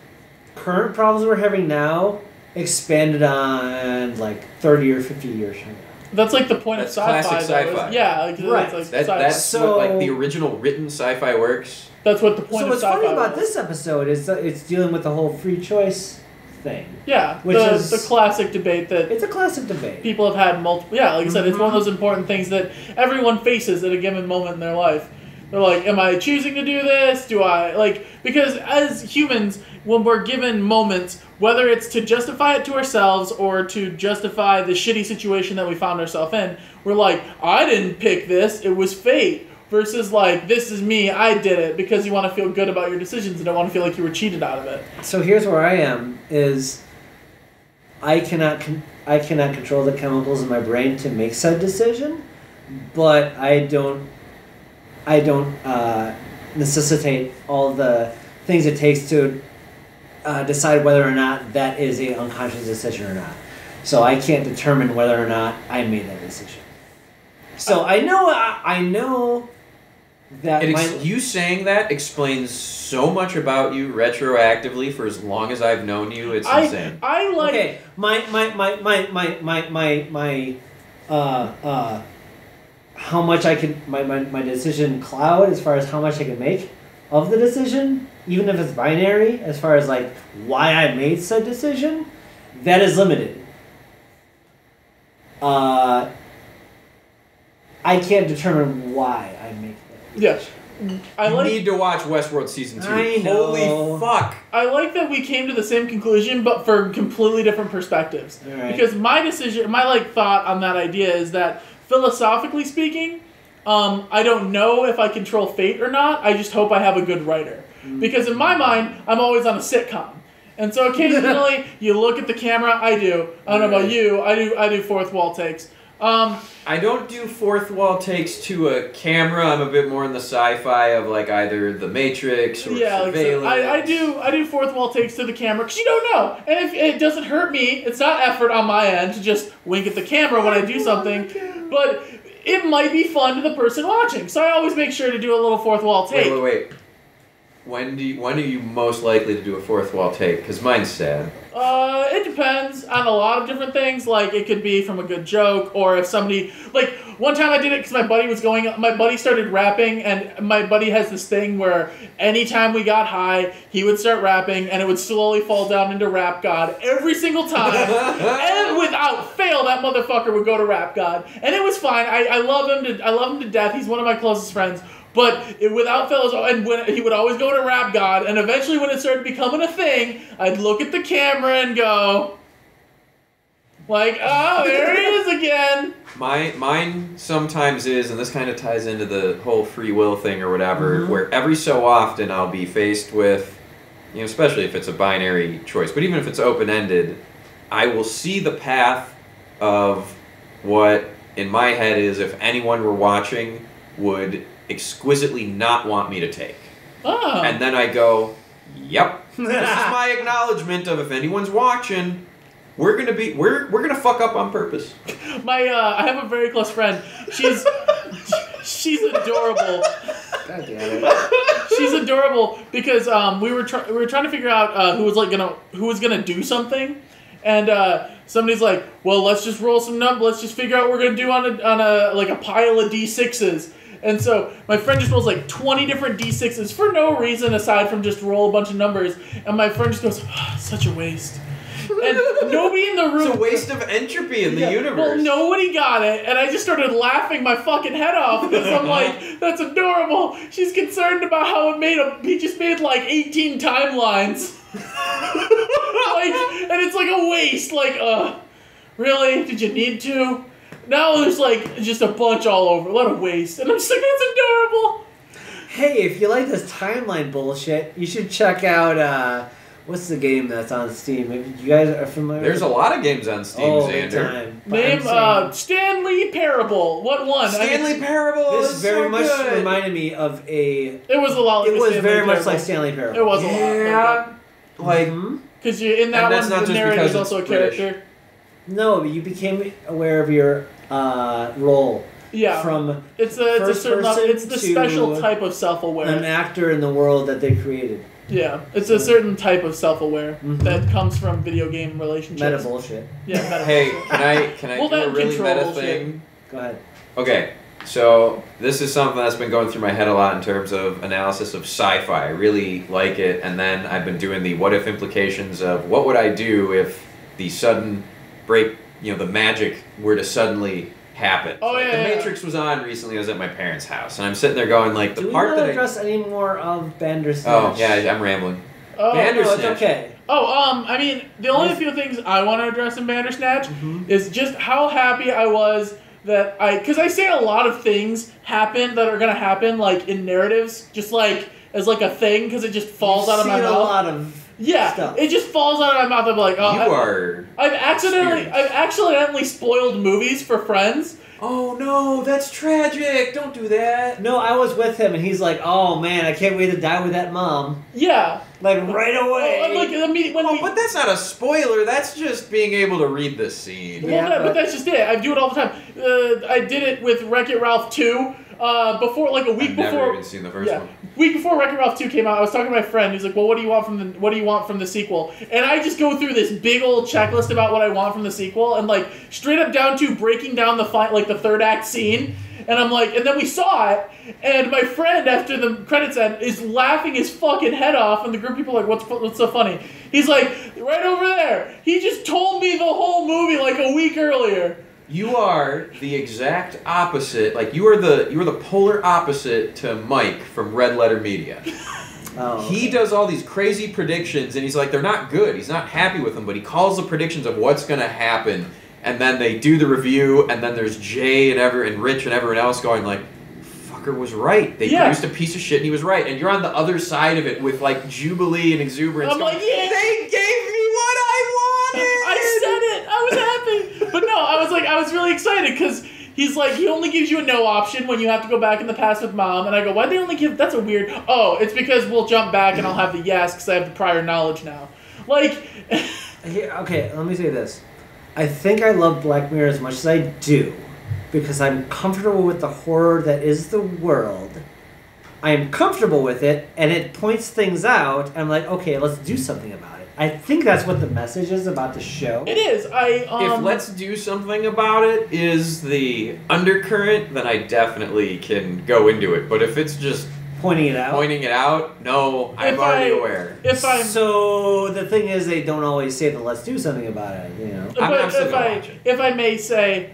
current problems we're having now expanded on like 30 or 50 years from now. That's like the point That's of sci-fi. classic sci-fi. Yeah, like, right. That's what like the original written sci-fi works. That's what the point of what's sci-fi funny about was. this episode is that it's dealing with the whole free choice thing. Yeah, which is the classic debate that it's a classic debate. People have had multiple. Yeah, like I said, it's one of those important things that everyone faces at a given moment in their life. They're like, am I choosing to do this? Do I, like, because as humans, when we're given moments, whether it's to justify it to ourselves or to justify the shitty situation that we found ourselves in, we're like, I didn't pick this, it was fate. Versus like, this is me, I did it, because you want to feel good about your decisions and don't want to feel like you were cheated out of it. So here's where I am, is I cannot control the chemicals in my brain to make said decision, but I don't necessitate all the things it takes to decide whether or not that is a unconscious decision or not. So I can't determine whether or not I made that decision. So I know that you saying that explains so much about you retroactively for as long as I've known you. It's insane. I like okay. My how much I can my decision cloud as far as how much I can make of the decision, even if it's binary, as far as like why I made said decision, that is limited. I can't determine why I make that. Yeah. You need to watch Westworld Season 2. I know. Holy fuck. I like that we came to the same conclusion, but for completely different perspectives. Right. Because my decision, my thought on that idea is that philosophically speaking, I don't know if I control fate or not. I just hope I have a good writer. Because in my mind, I'm always on a sitcom. And so occasionally, you look at the camera. I do. I don't know about you. I do fourth wall takes. I don't do fourth wall takes to a camera. I'm a bit more in the sci-fi of like either The Matrix or Surveillance. I do fourth wall takes to the camera because you don't know, and if it doesn't hurt me, it's not effort on my end to just wink at the camera when I do something, but it might be fun to the person watching. So I always make sure to do a little fourth wall take. Wait. When are you most likely to do a fourth wall take? Because mine's sad. It depends on a lot of different things. Like, it could be from a good joke, or if somebody... Like, one time I did it because my buddy started rapping, and my buddy has this thing where anytime we got high, he would start rapping, and it would slowly fall down into Rap God every single time. And without fail, that motherfucker would go to Rap God. And it was fine. I love him to death. He's one of my closest friends. But without fail, and when he would always go to Rap God, and eventually when it started becoming a thing, I'd look at the camera and go, like, oh, there he is again. Mine sometimes is, and this kind of ties into the whole free will thing or whatever, where every so often I'll be faced with, especially if it's a binary choice, but even if it's open-ended, I will see the path of what in my head is if anyone were watching would exquisitely not want me to take. Oh. And then I go, yep. This is my acknowledgement of if anyone's watching, we're gonna fuck up on purpose. I have a very close friend. She's adorable. God damn it. She's adorable because we were trying to figure out who was gonna do something, and somebody's like, well, let's just roll some numbers. Let's just figure out what we're gonna do on a pile of D6s. And so my friend just rolls like 20 different D6s for no reason aside from just roll a bunch of numbers. And my friend just goes, oh, such a waste. And nobody in the room... It's a waste of entropy in the universe. Well, nobody got it. And I just started laughing my fucking head off because I'm like, that's adorable. She's concerned about how he just made like 18 timelines. And it's like a waste. Like, really? Did you need to? Now there's like just a bunch all over. What a waste. And I'm just like, that's adorable. Hey, if you like this timeline bullshit, you should check out, what's the game that's on Steam? Maybe you guys are familiar There's a lot of games on Steam, Xander. Name, Stanley Parable. What one? Stanley Parable This is very so much good. reminded me of a... It was a lot like It was Stanley very much Parable. like Stanley Parable. It was a lot. Like, Because in that one, the narrator is also a character. No, but you became aware of your role. Yeah. From it's a certain level, it's the special type of self-aware. An actor in the world that they created. Yeah, it's a certain type of self-aware that comes from video game relationships. Meta bullshit. Yeah, meta bullshit. Can I do a really meta thing? Go ahead. Okay, so this is something that's been going through my head a lot in terms of analysis of sci-fi. I really like it, and then I've been doing the what-if implications of what would I do if the sudden break, the magic were to suddenly happen. Oh, The Matrix was on recently. I was at my parents' house, and I'm sitting there going, like, the part that Do we not address any more of Bandersnatch? Oh, yeah, I'm rambling. Oh, Bandersnatch. No, it's okay. I mean, the only few things I want to address in Bandersnatch is just how happy I was that because I say a lot of things happen that are going to happen, like, in narratives, just, like, as, like, a thing, because it just falls out of my mouth. a lot of stuff. It just falls out of my mouth. I'm like, oh, I've accidentally spoiled movies for friends. Oh no, that's tragic! Don't do that. No, I was with him, and he's like, "Oh man, I can't wait to die with that mom." Yeah, like right away. But that's not a spoiler. That's just being able to read the scene. Well, but that's just it. I do it all the time. I did it with Wreck-It Ralph 2. Before, like a week before. I've never even seen the first one. Week before Wreck-It Ralph 2 came out, I was talking to my friend. He's like, "Well, what do you want from the sequel?" And I just go through this big old checklist about what I want from the sequel, and like straight up down to breaking down the the third act scene. And I'm like, and then we saw it, and my friend after the credits end is laughing his fucking head off, and the group of people are like, "What's so funny?" He's like, "Right over there. He just told me the whole movie like a week earlier." You are the exact opposite. Like you are the polar opposite to Mike from Red Letter Media. Oh, he does all these crazy predictions, and he's like, they're not good. He's not happy with them, but he calls the predictions of what's going to happen, and then they do the review, and then there's Jay and Rich and everyone else going like, fucker was right. They produced a piece of shit, and he was right. And you're on the other side of it with like jubilee and exuberance. I'm like, yeah, they gave me what I wanted. I said it. I was happy. But no, I was really excited because he's like, he only gives you a no option when you have to go back in the past with mom. And I go, why'd they only give, that's a weird, oh, it's because we'll jump back and I'll have the yes because I have the prior knowledge now. Like. Okay, let me say this. I think I love Black Mirror as much as I do because I'm comfortable with the horror that is the world. I am comfortable with it, and it points things out, and I'm like, okay, let's do something about it. I think that's what the message is about the show. It is. If let's do something about it is the undercurrent, then I definitely can go into it. But if it's just pointing it out, no, I'm already aware. So the thing is, they don't always say that let's do something about it, you know. If I may say,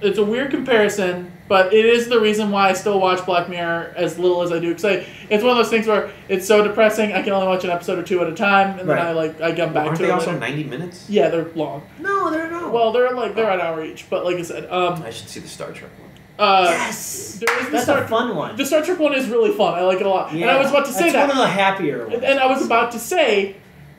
it's a weird comparison, but it is the reason why I still watch Black Mirror as little as I do. Because it's one of those things where it's so depressing, I can only watch an episode or two at a time, and then I come back to it. Aren't they also 90 minutes? Yeah, they're long. No, they're not. Well, they're an hour each, but like I said, I should see the Star Trek one. Yes! That's a fun one. The Star Trek one is really fun. I like it a lot. Yeah, and I was about to say that's one of the happier ones. And I was about to say,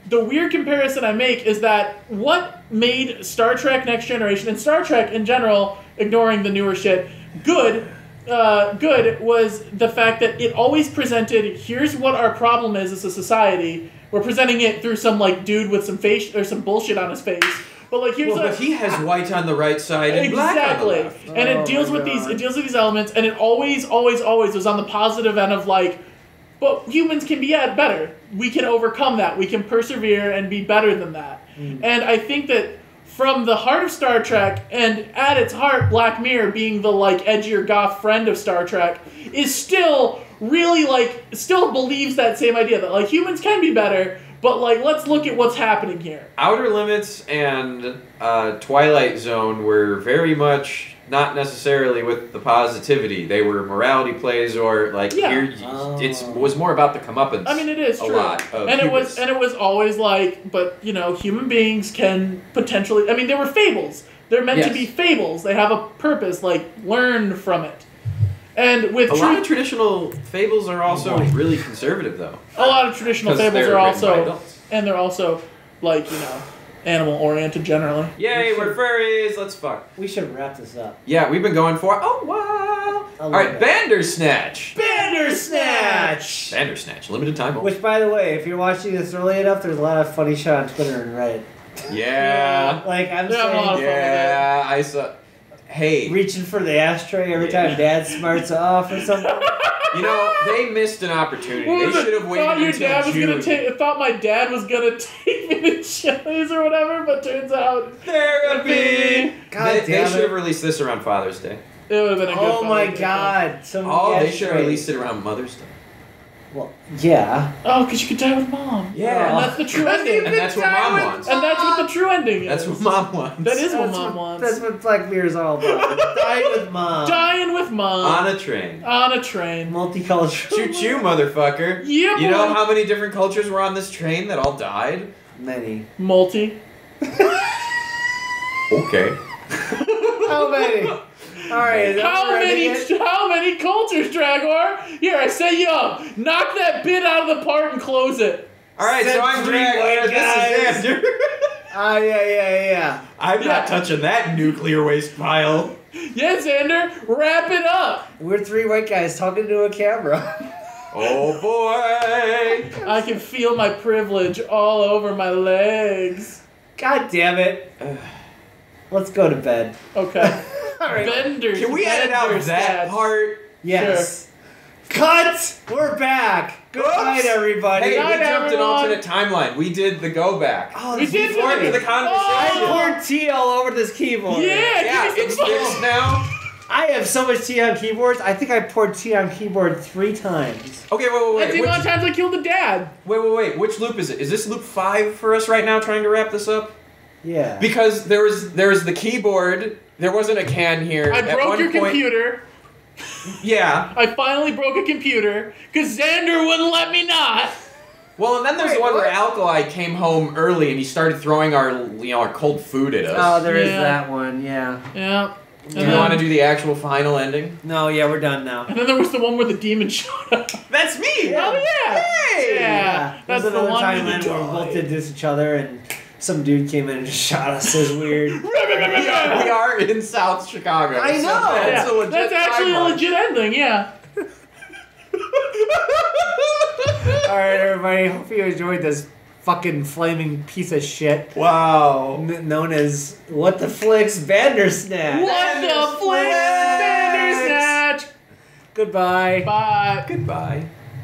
the weird comparison I make is that what made Star Trek Next Generation, and Star Trek in general, ignoring the newer shit, good was the fact that it always presented, here's what our problem is as a society. We're presenting it through some like dude with some face or some bullshit on his face. But like here's but he has white on the right side and black on the left. And it deals with these elements, and it always was on the positive end of like, but humans can be better. We can overcome that. We can persevere and be better than that. And I think that from the heart of Star Trek, and at its heart, Black Mirror being the like edgier goth friend of Star Trek, is still really like still believes that same idea that like humans can be better. But, like, let's look at what's happening here. Outer Limits and Twilight Zone were very much not necessarily with the positivity. They were morality plays or, like, it was more about the comeuppance. I mean, it is true. A lot of and it was always like, but, you know, human beings can potentially... I mean, they were fables. They're meant to be fables. They have a purpose, like, learn from it. And with a lot of traditional fables are also really conservative, though. A lot of traditional fables are also, and they're also, like, you know, animal-oriented generally. Yay, we're furries, let's fuck. We should wrap this up. Yeah, we've been going for a while. All right, Bandersnatch. Bandersnatch! Bandersnatch! Bandersnatch, limited time only. Which, by the way, if you're watching this early enough, there's a lot of funny shit on Twitter and Reddit. Yeah. Like, I'm Yeah, a lot of saying, fun. Yeah, I saw. Hey, reaching for the ashtray every time Dad smarts off or something. you know, they missed an opportunity. They should have waited thought your until dad was June. gonna take. Thought my dad was gonna take me to Chili's or whatever, but turns out Therapy! God They damn should it. have released this around Father's Day. it would have been a good. Oh my Father's Day God! So many Oh, they should have ashtrays. released it around Mother's Day. Well, yeah. film. Oh, because you could die with mom. Yeah. And that's the true ending. And that's what Mom wants. And that's what the true ending is. That's what Mom wants. That is what That's mom wants. That's what Black Mirror's all about. Die with Mom. Dying with mom. On a train. On a train. Multicultural. Choo choo, motherfucker. Yeah, You know boy. how many different cultures were on this train that all died? Many. Multi. Okay. How many? Alright, How many cultures, Dragor? Here, I set you up. Knock that bit out of the part and close it. Alright, so Said I'm three white Dragor. guys. This is Andrew. Yeah. I'm not touching that nuclear waste pile. Yes, Xander, wrap it up. We're three white guys talking to a camera. Oh boy. I can feel my privilege all over my legs. God damn it. Let's go to bed. Okay. Alright. Benders. Can we edit out Benders that stats. part? Yes. Cut! We're back! Good night, Oops. everybody. Hey, night, we jumped an everyone. alternate timeline. We did the go back. Oh, We this did is Before funny. the conversation. I poured tea all over this keyboard. Yeah, Yeah, give me it's some fixed now. I have so much tea on keyboards. I think I poured tea on keyboard 3 times. Okay, That's wait. the amount of times I killed a dad. Wait. Which loop is it? Is this loop 5 for us right now, trying to wrap this up? Yeah. Because there was the keyboard. There wasn't a can here. I At broke one your point- computer. Yeah. I finally broke a computer because Xander wouldn't let me not. Well, and then there's the one where Alkali came home early and he started throwing our cold food at us. Oh, there is Yeah. that one, yeah. Yeah. Do you want to do the actual final ending? No, yeah, we're done now. And then there was the one where the demon showed up. That's me! Oh yeah! Hey! Yeah, that's There's the another one time we when we both did this each other and some dude came in and just shot us. It was weird. We are in South Chicago. I know! That's a legit That's actually a timeline. legit ending, yeah. Alright, everybody. Hope you enjoyed this fucking flaming piece of shit Wow. known as What the Flix Bandersnatch. What the flip? Bandersnatch! Goodbye. Bye. Goodbye.